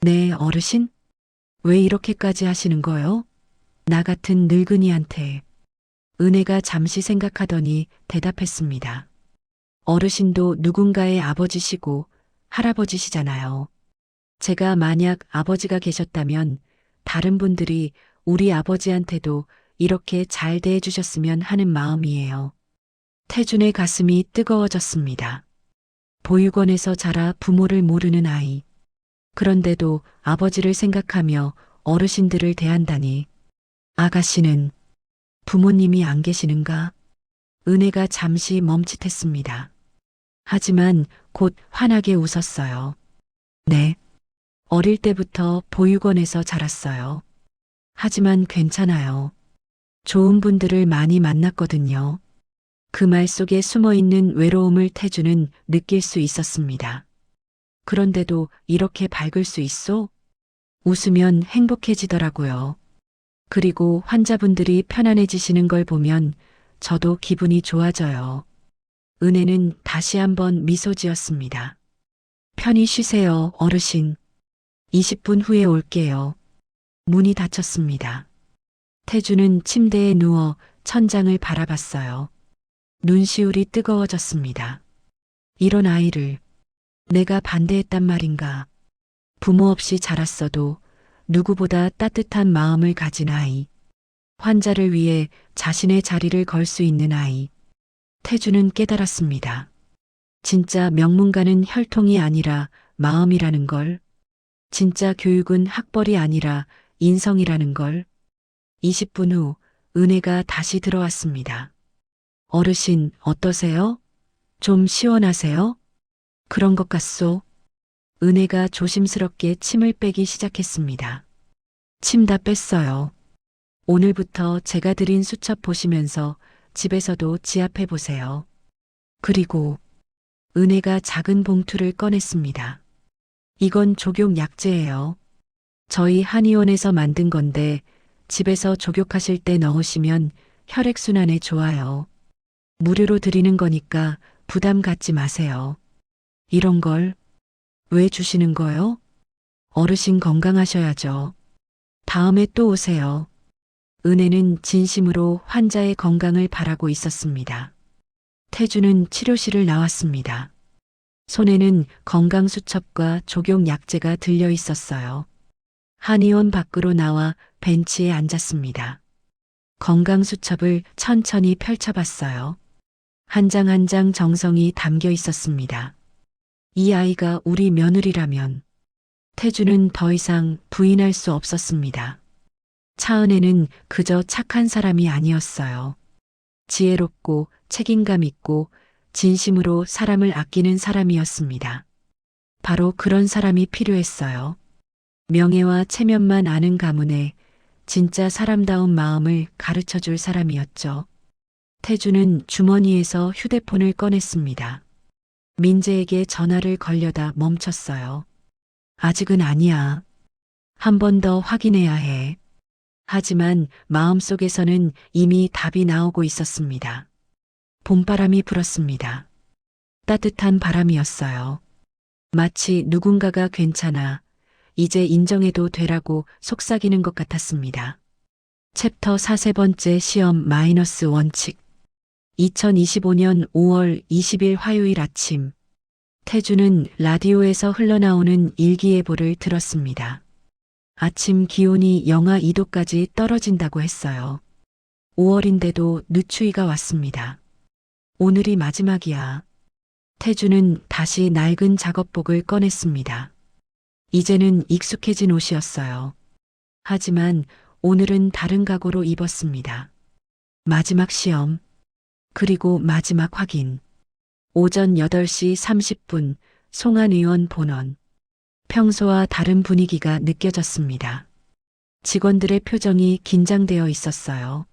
네, 어르신? 왜 이렇게까지 하시는 거요? 나 같은 늙은이한테. 은혜가 잠시 생각하더니 대답했습니다. 어르신도 누군가의 아버지시고 할아버지시잖아요. 제가 만약 아버지가 계셨다면 다른 분들이 우리 아버지한테도 이렇게 잘 대해주셨으면 하는 마음이에요. 태준의 가슴이 뜨거워졌습니다. 보육원에서 자라 부모를 모르는 아이. 그런데도 아버지를 생각하며 어르신들을 대한다니. 아가씨는 부모님이 안 계시는가? 은혜가 잠시 멈칫했습니다. 하지만 곧 환하게 웃었어요. 네. 어릴 때부터 보육원에서 자랐어요. 하지만 괜찮아요. 좋은 분들을 많이 만났거든요. 그 말 속에 숨어 있는 외로움을 태주는 느낄 수 있었습니다. 그런데도 이렇게 밝을 수 있어? 웃으면 행복해지더라고요. 그리고 환자분들이 편안해지시는 걸 보면 저도 기분이 좋아져요. 은혜는 다시 한번 미소 지었습니다. 편히 쉬세요, 어르신. 20분 후에 올게요. 문이 닫혔습니다. 태주는 침대에 누워 천장을 바라봤어요. 눈시울이 뜨거워졌습니다. 이런 아이를 내가 반대했단 말인가. 부모 없이 자랐어도 누구보다 따뜻한 마음을 가진 아이. 환자를 위해 자신의 자리를 걸 수 있는 아이. 태주는 깨달았습니다. 진짜 명문가는 혈통이 아니라 마음이라는 걸. 진짜 교육은 학벌이 아니라 인성이라는 걸. 20분 후 은혜가 다시 들어왔습니다. 어르신 어떠세요? 좀 시원하세요? 그런 것 같소. 은혜가 조심스럽게 침을 빼기 시작했습니다. 침 다 뺐어요. 오늘부터 제가 드린 수첩 보시면서 집에서도 지압해 보세요. 그리고 은혜가 작은 봉투를 꺼냈습니다. 이건 족욕 약재예요. 저희 한의원에서 만든 건데 집에서 족욕하실 때 넣으시면 혈액순환에 좋아요. 무료로 드리는 거니까 부담 갖지 마세요. 이런 걸 왜 주시는 거요? 어르신 건강하셔야죠. 다음에 또 오세요. 은혜는 진심으로 환자의 건강을 바라고 있었습니다. 태주는 치료실을 나왔습니다. 손에는 건강수첩과 족용 약재가 들려 있었어요. 한의원 밖으로 나와 벤치에 앉았습니다. 건강수첩을 천천히 펼쳐봤어요. 한 장 한 장 정성이 담겨 있었습니다. 이 아이가 우리 며느리라면 태주는 더 이상 부인할 수 없었습니다. 차은혜는 그저 착한 사람이 아니었어요. 지혜롭고 책임감 있고 진심으로 사람을 아끼는 사람이었습니다. 바로 그런 사람이 필요했어요. 명예와 체면만 아는 가문에 진짜 사람다운 마음을 가르쳐 줄 사람이었죠. 태주는 주머니에서 휴대폰을 꺼냈습니다. 민재에게 전화를 걸려다 멈췄어요. 아직은 아니야. 한 번 더 확인해야 해. 하지만 마음속에서는 이미 답이 나오고 있었습니다. 봄바람이 불었습니다. 따뜻한 바람이었어요. 마치 누군가가 괜찮아, 이제 인정해도 되라고 속삭이는 것 같았습니다. 챕터 4세번째 시험 마이너스 원칙. 2025년 5월 20일 화요일 아침, 태주는 라디오에서 흘러나오는 일기예보를 들었습니다. 아침 기온이 영하 2도까지 떨어진다고 했어요. 5월인데도 늦추위가 왔습니다. 오늘이 마지막이야. 태주는 다시 낡은 작업복을 꺼냈습니다. 이제는 익숙해진 옷이었어요. 하지만 오늘은 다른 각오로 입었습니다. 마지막 시험. 그리고 마지막 확인. 오전 8시 30분 송한 의원 본원. 평소와 다른 분위기가 느껴졌습니다. 직원들의 표정이 긴장되어 있었어요.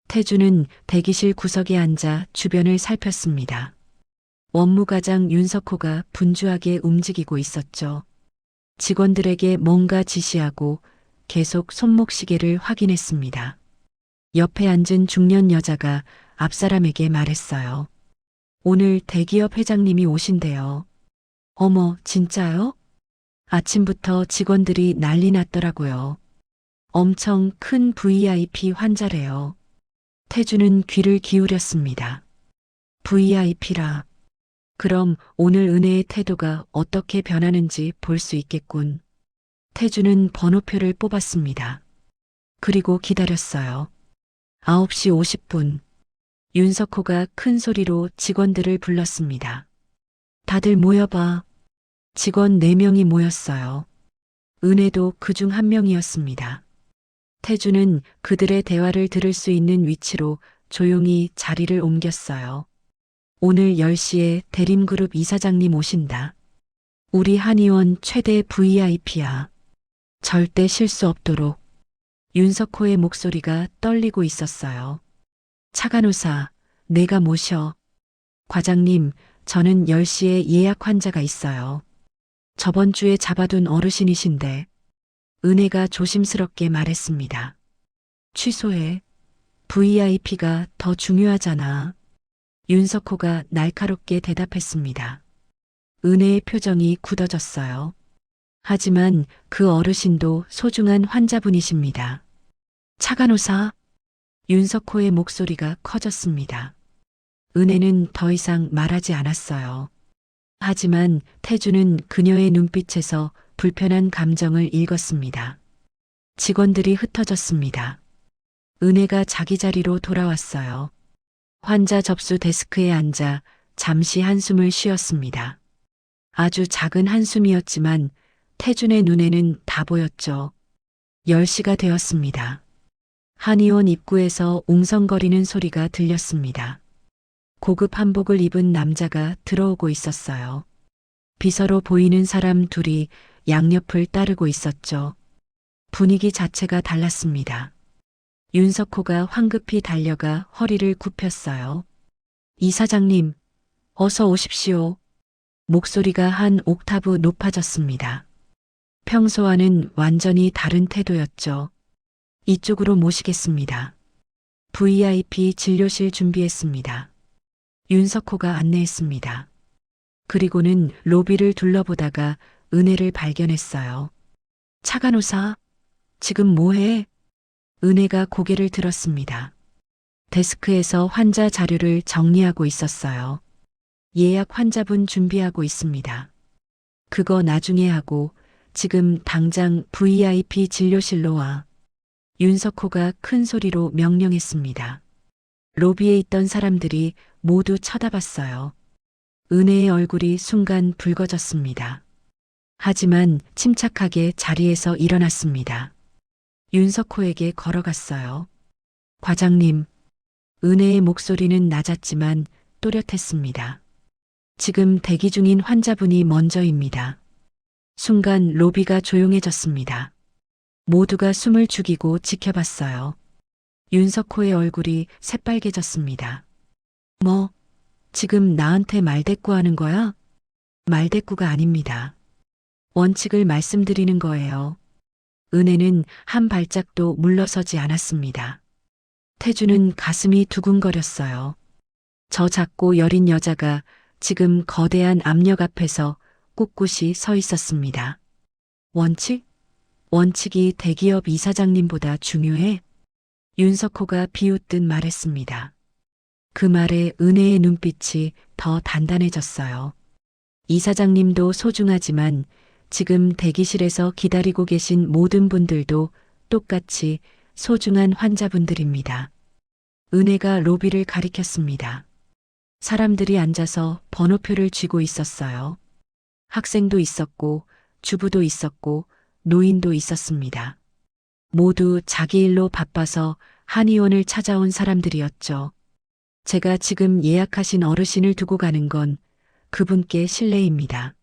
태주는 대기실 구석에 앉아 주변을 살폈습니다. 원무과장 윤석호가 분주하게 움직이고 있었죠. 직원들에게 뭔가 지시하고 계속 손목시계를 확인했습니다. 옆에 앉은 중년 여자가 앞사람에게 말했어요. 오늘 대기업 회장님이 오신대요. 어머, 진짜요? 아침부터 직원들이 난리 났더라고요. 엄청 큰 VIP 환자래요. 태주는 귀를 기울였습니다. VIP라. 그럼 오늘 은혜의 태도가 어떻게 변하는지 볼 수 있겠군. 태주는 번호표를 뽑았습니다. 그리고 기다렸어요. 9시 50분. 윤석호가 큰 소리로 직원들을 불렀습니다. 다들 모여봐. 직원 4명이 모였어요. 은혜도 그중 한 명이었습니다. 태주는 그들의 대화를 들을 수 있는 위치로 조용히 자리를 옮겼어요. 오늘 10시에 대림그룹 이사장님 오신다. 우리 한의원 최대 VIP야. 절대 실수 없도록. 윤석호의 목소리가 떨리고 있었어요. 차간호사, 내가 모셔. 과장님, 저는 10시에 예약 환자가 있어요. 저번 주에 잡아둔 어르신이신데. 은혜가 조심스럽게 말했습니다. 취소해. VIP가 더 중요하잖아. 윤석호가 날카롭게 대답했습니다. 은혜의 표정이 굳어졌어요. 하지만 그 어르신도 소중한 환자분이십니다. 차간호사. 윤석호의 목소리가 커졌습니다. 은혜는 더 이상 말하지 않았어요. 하지만 태주는 그녀의 눈빛에서 불편한 감정을 읽었습니다. 직원들이 흩어졌습니다. 은혜가 자기 자리로 돌아왔어요. 환자 접수 데스크에 앉아 잠시 한숨을 쉬었습니다. 아주 작은 한숨이었지만 태준의 눈에는 다 보였죠. 10시가 되었습니다. 한의원 입구에서 웅성거리는 소리가 들렸습니다. 고급 한복을 입은 남자가 들어오고 있었어요. 비서로 보이는 사람 둘이 양옆을 따르고 있었죠. 분위기 자체가 달랐습니다. 윤석호가 황급히 달려가 허리를 굽혔어요. 이사장님, 어서 오십시오. 목소리가 한 옥타브 높아졌습니다. 평소와는 완전히 다른 태도였죠. 이쪽으로 모시겠습니다. VIP 진료실 준비했습니다. 윤석호가 안내했습니다. 그리고는 로비를 둘러보다가 은혜를 발견했어요. 차간호사, 지금 뭐해? 은혜가 고개를 들었습니다. 데스크에서 환자 자료를 정리하고 있었어요. 예약 환자분 준비하고 있습니다. 그거 나중에 하고 지금 당장 VIP 진료실로 와. 윤석호가 큰 소리로 명령했습니다. 로비에 있던 사람들이 모두 쳐다봤어요. 은혜의 얼굴이 순간 붉어졌습니다. 하지만 침착하게 자리에서 일어났습니다. 윤석호에게 걸어갔어요. 과장님, 은혜의 목소리는 낮았지만 또렷했습니다. 지금 대기 중인 환자분이 먼저입니다. 순간 로비가 조용해졌습니다. 모두가 숨을 죽이고 지켜봤어요. 윤석호의 얼굴이 새빨개졌습니다. 뭐, 지금 나한테 말대꾸하는 거야? 말대꾸가 아닙니다. 원칙을 말씀드리는 거예요. 은혜는 한 발짝도 물러서지 않았습니다. 태주는 가슴이 두근거렸어요. 저 작고 여린 여자가 지금 거대한 압력 앞에서 꿋꿋이 서 있었습니다. 원칙? 원칙이 대기업 이사장님보다 중요해? 윤석호가 비웃듯 말했습니다. 그 말에 은혜의 눈빛이 더 단단해졌어요. 이사장님도 소중하지만 지금 대기실에서 기다리고 계신 모든 분들도 똑같이 소중한 환자분들입니다. 은혜가 로비를 가리켰습니다. 사람들이 앉아서 번호표를 쥐고 있었어요. 학생도 있었고, 주부도 있었고, 노인도 있었습니다. 모두 자기 일로 바빠서 한의원을 찾아온 사람들이었죠. 제가 지금 예약하신 어르신을 두고 가는 건 그분께 실례입니다.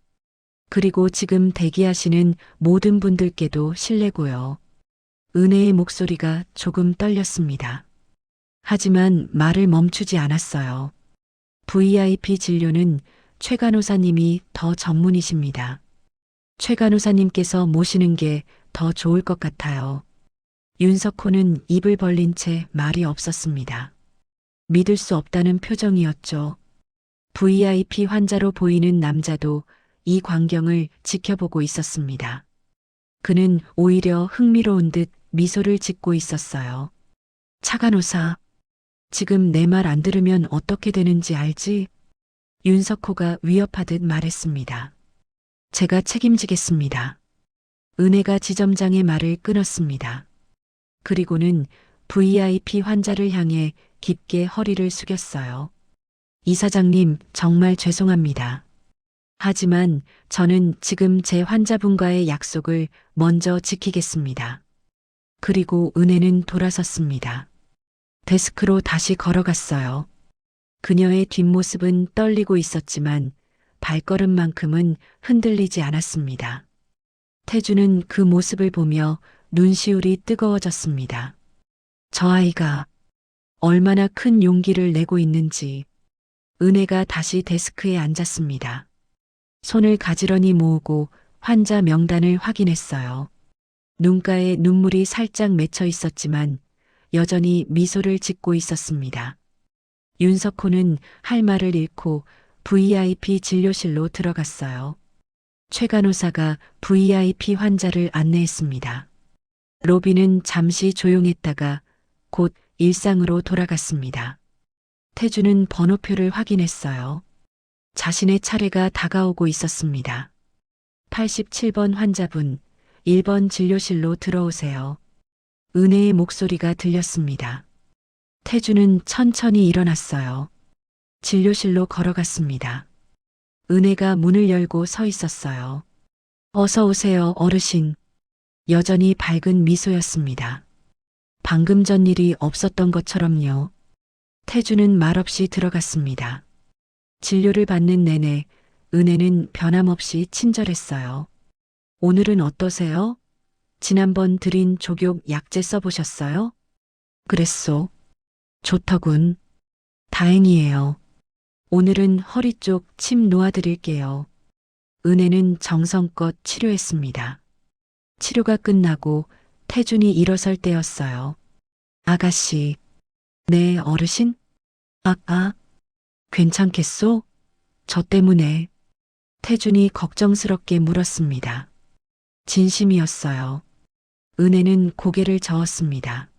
그리고 지금 대기하시는 모든 분들께도 실례고요. 은혜의 목소리가 조금 떨렸습니다. 하지만 말을 멈추지 않았어요. VIP 진료는 최 간호사님이 더 전문이십니다. 최 간호사님께서 모시는 게 더 좋을 것 같아요. 윤석호는 입을 벌린 채 말이 없었습니다. 믿을 수 없다는 표정이었죠. VIP 환자로 보이는 남자도 이 광경을 지켜보고 있었습니다. 그는 오히려 흥미로운 듯 미소를 짓고 있었어요. 차관호사, 지금 내 말 안 들으면 어떻게 되는지 알지? 윤석호가 위협하듯 말했습니다. 제가 책임지겠습니다. 은혜가 지점장의 말을 끊었습니다. 그리고는 VIP 환자를 향해 깊게 허리를 숙였어요. 이사장님, 정말 죄송합니다. 하지만 저는 지금 제 환자분과의 약속을 먼저 지키겠습니다. 그리고 은혜는 돌아섰습니다. 데스크로 다시 걸어갔어요. 그녀의 뒷모습은 떨리고 있었지만 발걸음만큼은 흔들리지 않았습니다. 태주는 그 모습을 보며 눈시울이 뜨거워졌습니다. 저 아이가 얼마나 큰 용기를 내고 있는지. 은혜가 다시 데스크에 앉았습니다. 손을 가지런히 모으고 환자 명단을 확인했어요. 눈가에 눈물이 살짝 맺혀 있었지만 여전히 미소를 짓고 있었습니다. 윤석호는 할 말을 잃고 VIP 진료실로 들어갔어요. 최 간호사가 VIP 환자를 안내했습니다. 로비는 잠시 조용했다가 곧 일상으로 돌아갔습니다. 태주는 번호표를 확인했어요. 자신의 차례가 다가오고 있었습니다. 87번 환자분, 1번 진료실로 들어오세요. 은혜의 목소리가 들렸습니다. 태주는 천천히 일어났어요. 진료실로 걸어갔습니다. 은혜가 문을 열고 서 있었어요. 어서 오세요, 어르신. 여전히 밝은 미소였습니다. 방금 전 일이 없었던 것처럼요. 태주는 말없이 들어갔습니다. 진료를 받는 내내 은혜는 변함없이 친절했어요. 오늘은 어떠세요? 지난번 드린 족욕 약재 써보셨어요? 그랬소. 좋더군. 다행이에요. 오늘은 허리 쪽 침 놓아드릴게요. 은혜는 정성껏 치료했습니다. 치료가 끝나고 태준이 일어설 때였어요. 아가씨. 네, 어르신? 괜찮겠소? 저 때문에. 태준이 걱정스럽게 물었습니다. 진심이었어요. 은혜는 고개를 저었습니다.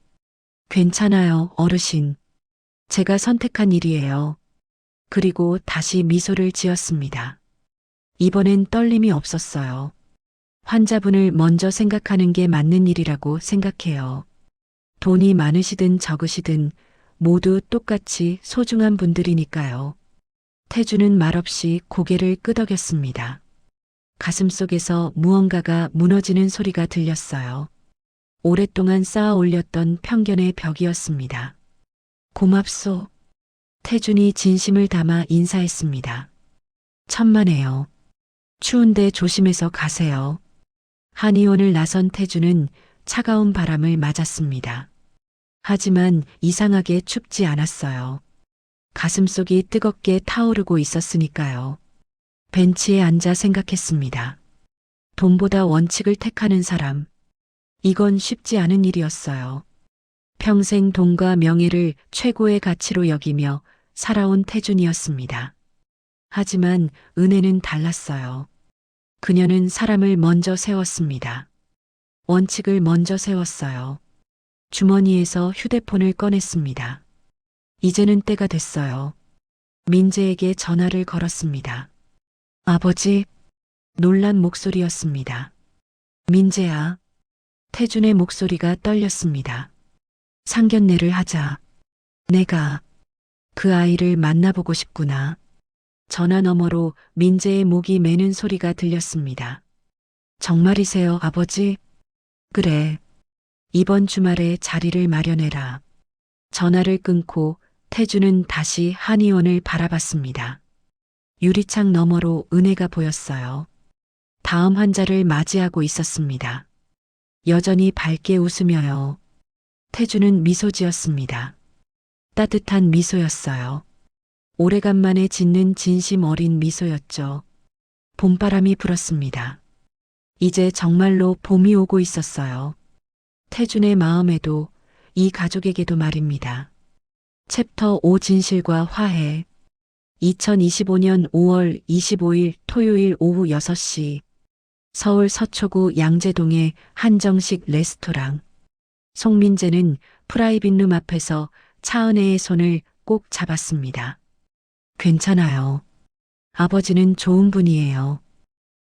괜찮아요, 어르신. 제가 선택한 일이에요. 그리고 다시 미소를 지었습니다. 이번엔 떨림이 없었어요. 환자분을 먼저 생각하는 게 맞는 일이라고 생각해요. 돈이 많으시든 적으시든 모두 똑같이 소중한 분들이니까요. 태주는 말없이 고개를 끄덕였습니다. 가슴속에서 무언가가 무너지는 소리가 들렸어요. 오랫동안 쌓아 올렸던 편견의 벽이었습니다. 고맙소. 태준이 진심을 담아 인사했습니다. 천만에요. 추운데 조심해서 가세요. 한의원을 나선 태준은 차가운 바람을 맞았습니다. 하지만 이상하게 춥지 않았어요. 가슴속이 뜨겁게 타오르고 있었으니까요. 벤치에 앉아 생각했습니다. 돈보다 원칙을 택하는 사람. 이건 쉽지 않은 일이었어요. 평생 돈과 명예를 최고의 가치로 여기며 살아온 태준이었습니다. 하지만 은혜는 달랐어요. 그녀는 사람을 먼저 세웠습니다. 원칙을 먼저 세웠어요. 주머니에서 휴대폰을 꺼냈습니다. 이제는 때가 됐어요. 민재에게 전화를 걸었습니다. 아버지, 놀란 목소리였습니다. 민재야. 태준의 목소리가 떨렸습니다. 상견례를 하자. 내가 그 아이를 만나보고 싶구나. 전화 너머로 민재의 목이 매는 소리가 들렸습니다. 정말이세요, 아버지? 그래. 이번 주말에 자리를 마련해라. 전화를 끊고 태주는 다시 한의원을 바라봤습니다. 유리창 너머로 은혜가 보였어요. 다음 환자를 맞이하고 있었습니다. 여전히 밝게 웃으며요. 태주는 미소 지었습니다. 따뜻한 미소였어요. 오래간만에 짓는 진심 어린 미소였죠. 봄바람이 불었습니다. 이제 정말로 봄이 오고 있었어요. 태준의 마음에도 이 가족에게도 말입니다. 챕터 5 진실과 화해. 2025년 5월 25일 토요일 오후 6시 서울 서초구 양재동의 한정식 레스토랑. 송민재는 프라이빗룸 앞에서 차은혜의 손을 꼭 잡았습니다. 괜찮아요. 아버지는 좋은 분이에요.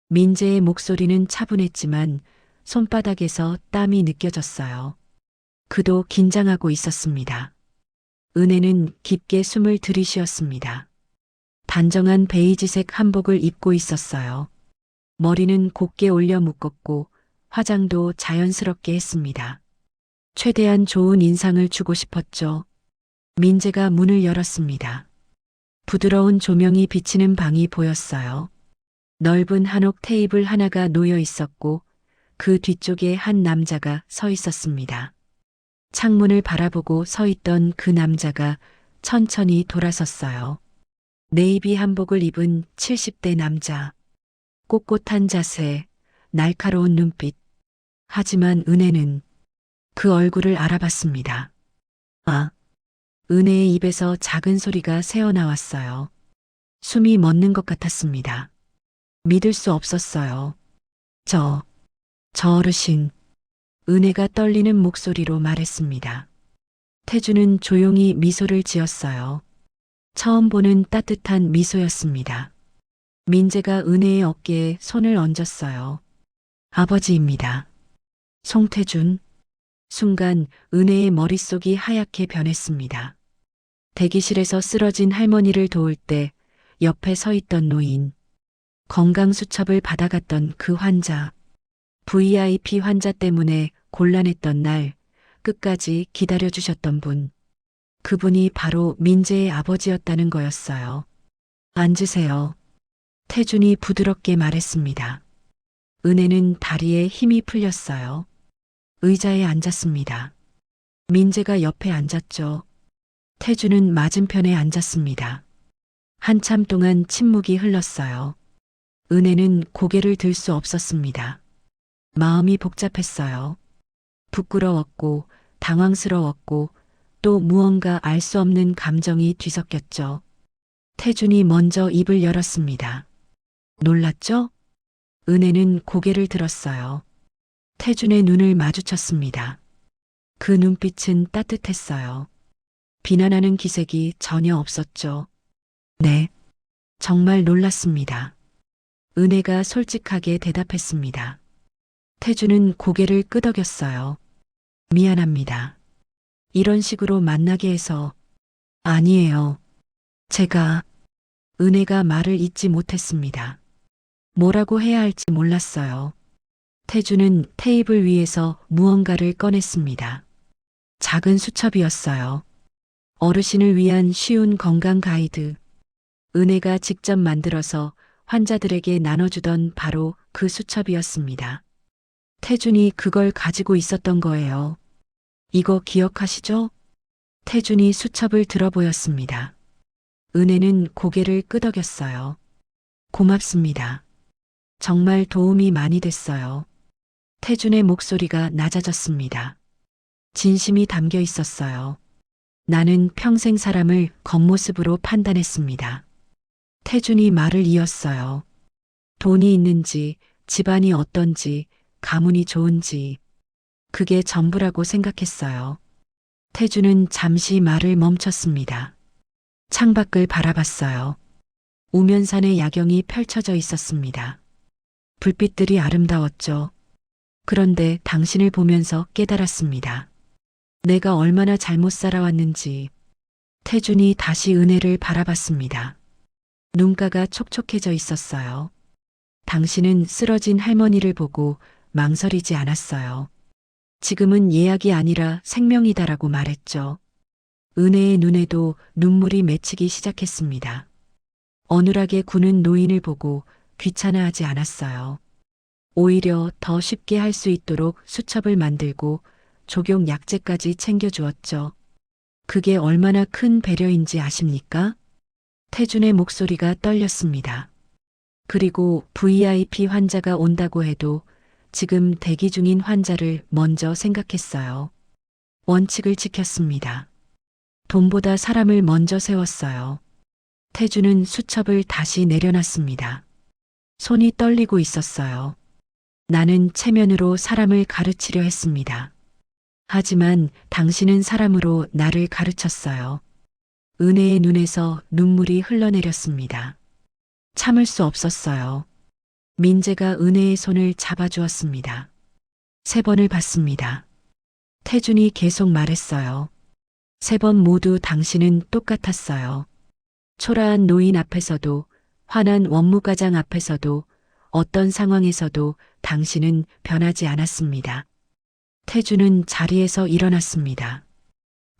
민재의 목소리는 차분했지만 손바닥에서 땀이 느껴졌어요. 그도 긴장하고 있었습니다. 은혜는 깊게 숨을 들이쉬었습니다. 단정한 베이지색 한복을 입고 있었어요. 머리는 곱게 올려 묶었고 화장도 자연스럽게 했습니다. 최대한 좋은 인상을 주고 싶었죠. 민재가 문을 열었습니다. 부드러운 조명이 비치는 방이 보였어요. 넓은 한옥 테이블 하나가 놓여 있었고 그 뒤쪽에 한 남자가 서 있었습니다. 창문을 바라보고 서 있던 그 남자가 천천히 돌아섰어요. 네이비 한복을 입은 70대 남자. 꼿꼿한 자세, 날카로운 눈빛. 하지만 은혜는 그 얼굴을 알아봤습니다. 아, 은혜의 입에서 작은 소리가 새어나왔어요. 숨이 멎는 것 같았습니다. 믿을 수 없었어요. 저 어르신. 은혜가 떨리는 목소리로 말했습니다. 태주는 조용히 미소를 지었어요. 처음 보는 따뜻한 미소였습니다. 민재가 은혜의 어깨에 손을 얹었어요. 아버지입니다. 송태준. 순간 은혜의 머릿속이 하얗게 변했습니다. 대기실에서 쓰러진 할머니를 도울 때 옆에 서 있던 노인. 건강수첩을 받아갔던 그 환자. VIP 환자 때문에 곤란했던 날 끝까지 기다려주셨던 분. 그분이 바로 민재의 아버지였다는 거였어요. 앉으세요. 태준이 부드럽게 말했습니다. 은혜는 다리에 힘이 풀렸어요. 의자에 앉았습니다. 민재가 옆에 앉았죠. 태준은 맞은편에 앉았습니다. 한참 동안 침묵이 흘렀어요. 은혜는 고개를 들 수 없었습니다. 마음이 복잡했어요. 부끄러웠고 당황스러웠고 또 무언가 알 수 없는 감정이 뒤섞였죠. 태준이 먼저 입을 열었습니다. 놀랐죠? 은혜는 고개를 들었어요. 태준의 눈을 마주쳤습니다. 그 눈빛은 따뜻했어요. 비난하는 기색이 전혀 없었죠. 네, 정말 놀랐습니다. 은혜가 솔직하게 대답했습니다. 태준은 고개를 끄덕였어요. 미안합니다. 이런 식으로 만나게 해서. 아니에요. 제가. 은혜가 말을 잇지 못했습니다. 뭐라고 해야 할지 몰랐어요. 태준은 테이블 위에서 무언가를 꺼냈습니다. 작은 수첩이었어요. 어르신을 위한 쉬운 건강 가이드. 은혜가 직접 만들어서 환자들에게 나눠주던 바로 그 수첩이었습니다. 태준이 그걸 가지고 있었던 거예요. 이거 기억하시죠? 태준이 수첩을 들어보였습니다. 은혜는 고개를 끄덕였어요. 고맙습니다. 정말 도움이 많이 됐어요. 태준의 목소리가 낮아졌습니다. 진심이 담겨 있었어요. 나는 평생 사람을 겉모습으로 판단했습니다. 태준이 말을 이었어요. 돈이 있는지, 집안이 어떤지, 가문이 좋은지. 그게 전부라고 생각했어요. 태준은 잠시 말을 멈췄습니다. 창밖을 바라봤어요. 우면산의 야경이 펼쳐져 있었습니다. 불빛들이 아름다웠죠. 그런데 당신을 보면서 깨달았습니다. 내가 얼마나 잘못 살아왔는지. 태준이 다시 은혜를 바라봤습니다. 눈가가 촉촉해져 있었어요. 당신은 쓰러진 할머니를 보고 망설이지 않았어요. 지금은 예약이 아니라 생명이다라고 말했죠. 은혜의 눈에도 눈물이 맺히기 시작했습니다. 어눌하게 구는 노인을 보고 귀찮아하지 않았어요. 오히려 더 쉽게 할 수 있도록 수첩을 만들고 조경 약재까지 챙겨주었죠. 그게 얼마나 큰 배려인지 아십니까? 태준의 목소리가 떨렸습니다. 그리고 VIP 환자가 온다고 해도 지금 대기 중인 환자를 먼저 생각했어요. 원칙을 지켰습니다. 돈보다 사람을 먼저 세웠어요. 태주는 수첩을 다시 내려놨습니다. 손이 떨리고 있었어요. 나는 체면으로 사람을 가르치려 했습니다. 하지만 당신은 사람으로 나를 가르쳤어요. 은혜의 눈에서 눈물이 흘러내렸습니다. 참을 수 없었어요. 민재가 은혜의 손을 잡아주었습니다. 3번을 받습니다. 태준이 계속 말했어요. 3번 모두 당신은 똑같았어요. 초라한 노인 앞에서도, 화난 원무과장 앞에서도, 어떤 상황에서도 당신은 변하지 않았습니다. 태주는 자리에서 일어났습니다.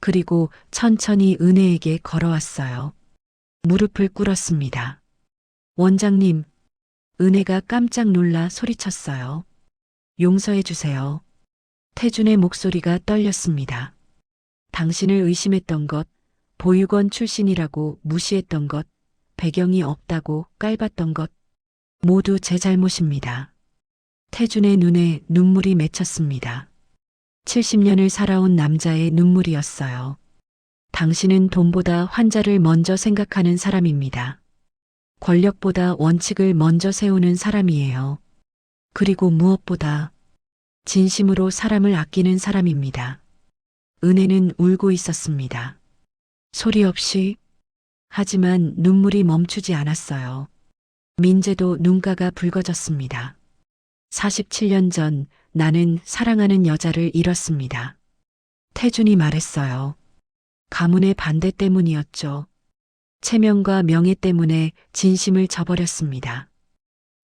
그리고 천천히 은혜에게 걸어왔어요. 무릎을 꿇었습니다. 원장님, 은혜가 깜짝 놀라 소리쳤어요. 용서해 주세요. 태준의 목소리가 떨렸습니다. 당신을 의심했던 것, 보육원 출신이라고 무시했던 것, 배경이 없다고 깔봤던 것, 모두 제 잘못입니다. 태준의 눈에 눈물이 맺혔습니다. 70년을 살아온 남자의 눈물이었어요. 당신은 돈보다 환자를 먼저 생각하는 사람입니다. 권력보다 원칙을 먼저 세우는 사람이에요. 그리고 무엇보다 진심으로 사람을 아끼는 사람입니다. 은혜는 울고 있었습니다. 소리 없이. 하지만 눈물이 멈추지 않았어요. 민재도 눈가가 붉어졌습니다. 47년 전 나는 사랑하는 여자를 잃었습니다. 태준이 말했어요. 가문의 반대 때문이었죠. 체면과 명예 때문에 진심을 저버렸습니다.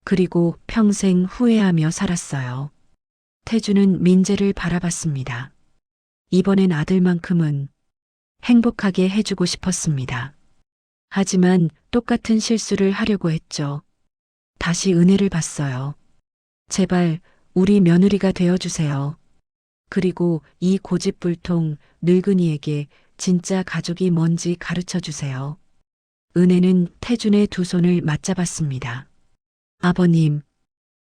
그리고 평생 후회하며 살았어요. 태준은 민재를 바라봤습니다. 이번엔 아들만큼은 행복하게 해주고 싶었습니다. 하지만 똑같은 실수를 하려고 했죠. 다시 은혜를 봤어요. 제발 우리 며느리가 되어주세요. 그리고 이 고집불통 늙은이에게 진짜 가족이 뭔지 가르쳐 주세요. 은혜는 태준의 두 손을 맞잡았습니다. 아버님,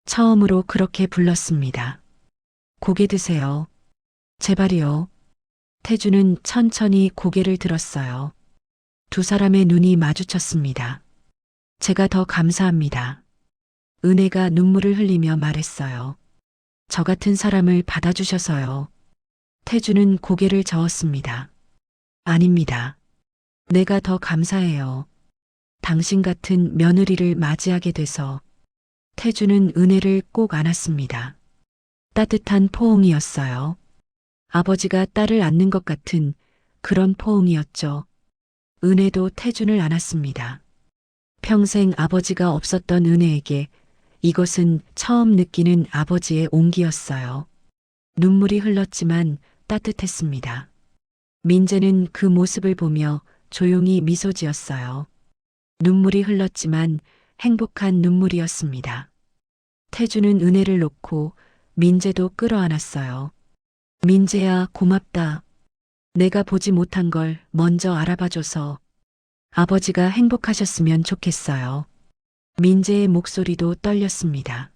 처음으로 그렇게 불렀습니다. 고개 드세요. 제발이요. 태준은 천천히 고개를 들었어요. 두 사람의 눈이 마주쳤습니다. 제가 더 감사합니다. 은혜가 눈물을 흘리며 말했어요. 저 같은 사람을 받아주셔서요. 태준은 고개를 저었습니다. 아닙니다. 내가 더 감사해요. 당신 같은 며느리를 맞이하게 돼서. 태준은 은혜를 꼭 안았습니다. 따뜻한 포옹이었어요. 아버지가 딸을 안는 것 같은 그런 포옹이었죠. 은혜도 태준을 안았습니다. 평생 아버지가 없었던 은혜에게 이것은 처음 느끼는 아버지의 온기였어요. 눈물이 흘렀지만 따뜻했습니다. 민재는 그 모습을 보며 조용히 미소 지었어요. 눈물이 흘렀지만 행복한 눈물이었습니다. 태준은 은혜를 놓고 민재도 끌어안았어요. 민재야, 고맙다. 내가 보지 못한 걸 먼저 알아봐줘서. 아버지가 행복하셨으면 좋겠어요. 민재의 목소리도 떨렸습니다.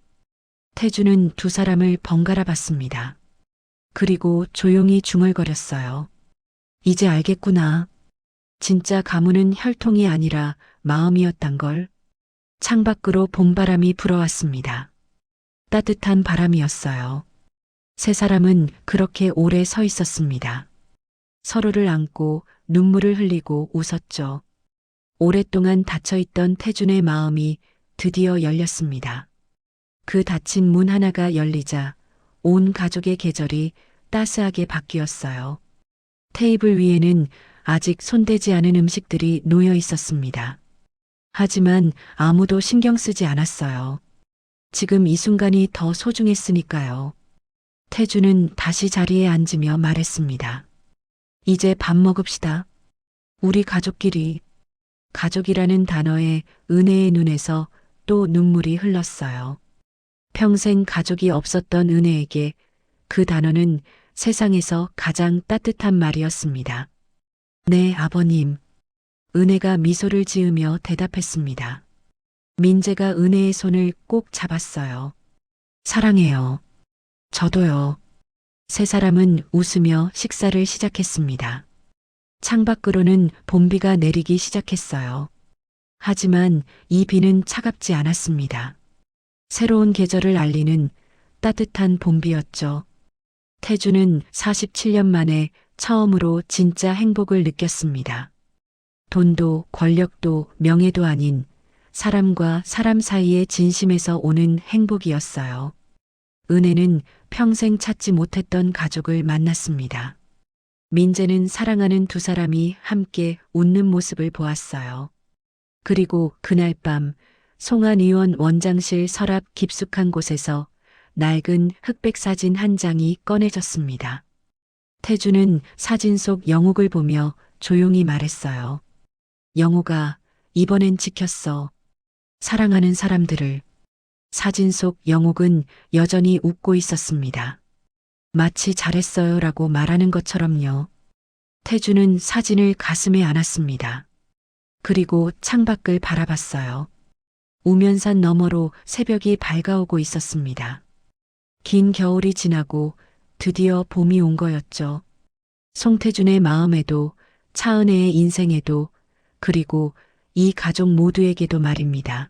태준은 두 사람을 번갈아 봤습니다. 그리고 조용히 중얼거렸어요. 이제 알겠구나. 진짜 가문은 혈통이 아니라 마음이었단 걸. 창밖으로 봄바람이 불어왔습니다. 따뜻한 바람이었어요. 세 사람은 그렇게 오래 서 있었습니다. 서로를 안고 눈물을 흘리고 웃었죠. 오랫동안 닫혀있던 태준의 마음이 드디어 열렸습니다. 그 닫힌 문 하나가 열리자 온 가족의 계절이 따스하게 바뀌었어요. 테이블 위에는 아직 손대지 않은 음식들이 놓여 있었습니다. 하지만 아무도 신경 쓰지 않았어요. 지금 이 순간이 더 소중했으니까요. 태준은 다시 자리에 앉으며 말했습니다. 이제 밥 먹읍시다. 우리 가족끼리. 가족이라는 단어에 은혜의 눈에서 또 눈물이 흘렀어요. 평생 가족이 없었던 은혜에게 그 단어는 세상에서 가장 따뜻한 말이었습니다. 네, 아버님. 은혜가 미소를 지으며 대답했습니다. 민재가 은혜의 손을 꼭 잡았어요. 사랑해요. 저도요. 세 사람은 웃으며 식사를 시작했습니다. 창밖으로는 봄비가 내리기 시작했어요. 하지만 이 비는 차갑지 않았습니다. 새로운 계절을 알리는 따뜻한 봄비였죠. 태주는 47년 만에 처음으로 진짜 행복을 느꼈습니다. 돈도 권력도 명예도 아닌 사람과 사람 사이의 진심에서 오는 행복이었어요. 은혜는 평생 찾지 못했던 가족을 만났습니다. 민재는 사랑하는 두 사람이 함께 웃는 모습을 보았어요. 그리고 그날 밤 송한 의원 원장실 서랍 깊숙한 곳에서 낡은 흑백 사진 한 장이 꺼내졌습니다. 태주는 사진 속 영옥을 보며 조용히 말했어요. 영옥아, 이번엔 지켰어. 사랑하는 사람들을. 사진 속 영옥은 여전히 웃고 있었습니다. 마치 잘했어요라고 말하는 것처럼요. 태주는 사진을 가슴에 안았습니다. 그리고 창밖을 바라봤어요. 우면산 너머로 새벽이 밝아오고 있었습니다. 긴 겨울이 지나고 드디어 봄이 온 거였죠. 송태준의 마음에도 차은혜의 인생에도 그리고 이 가족 모두에게도 말입니다.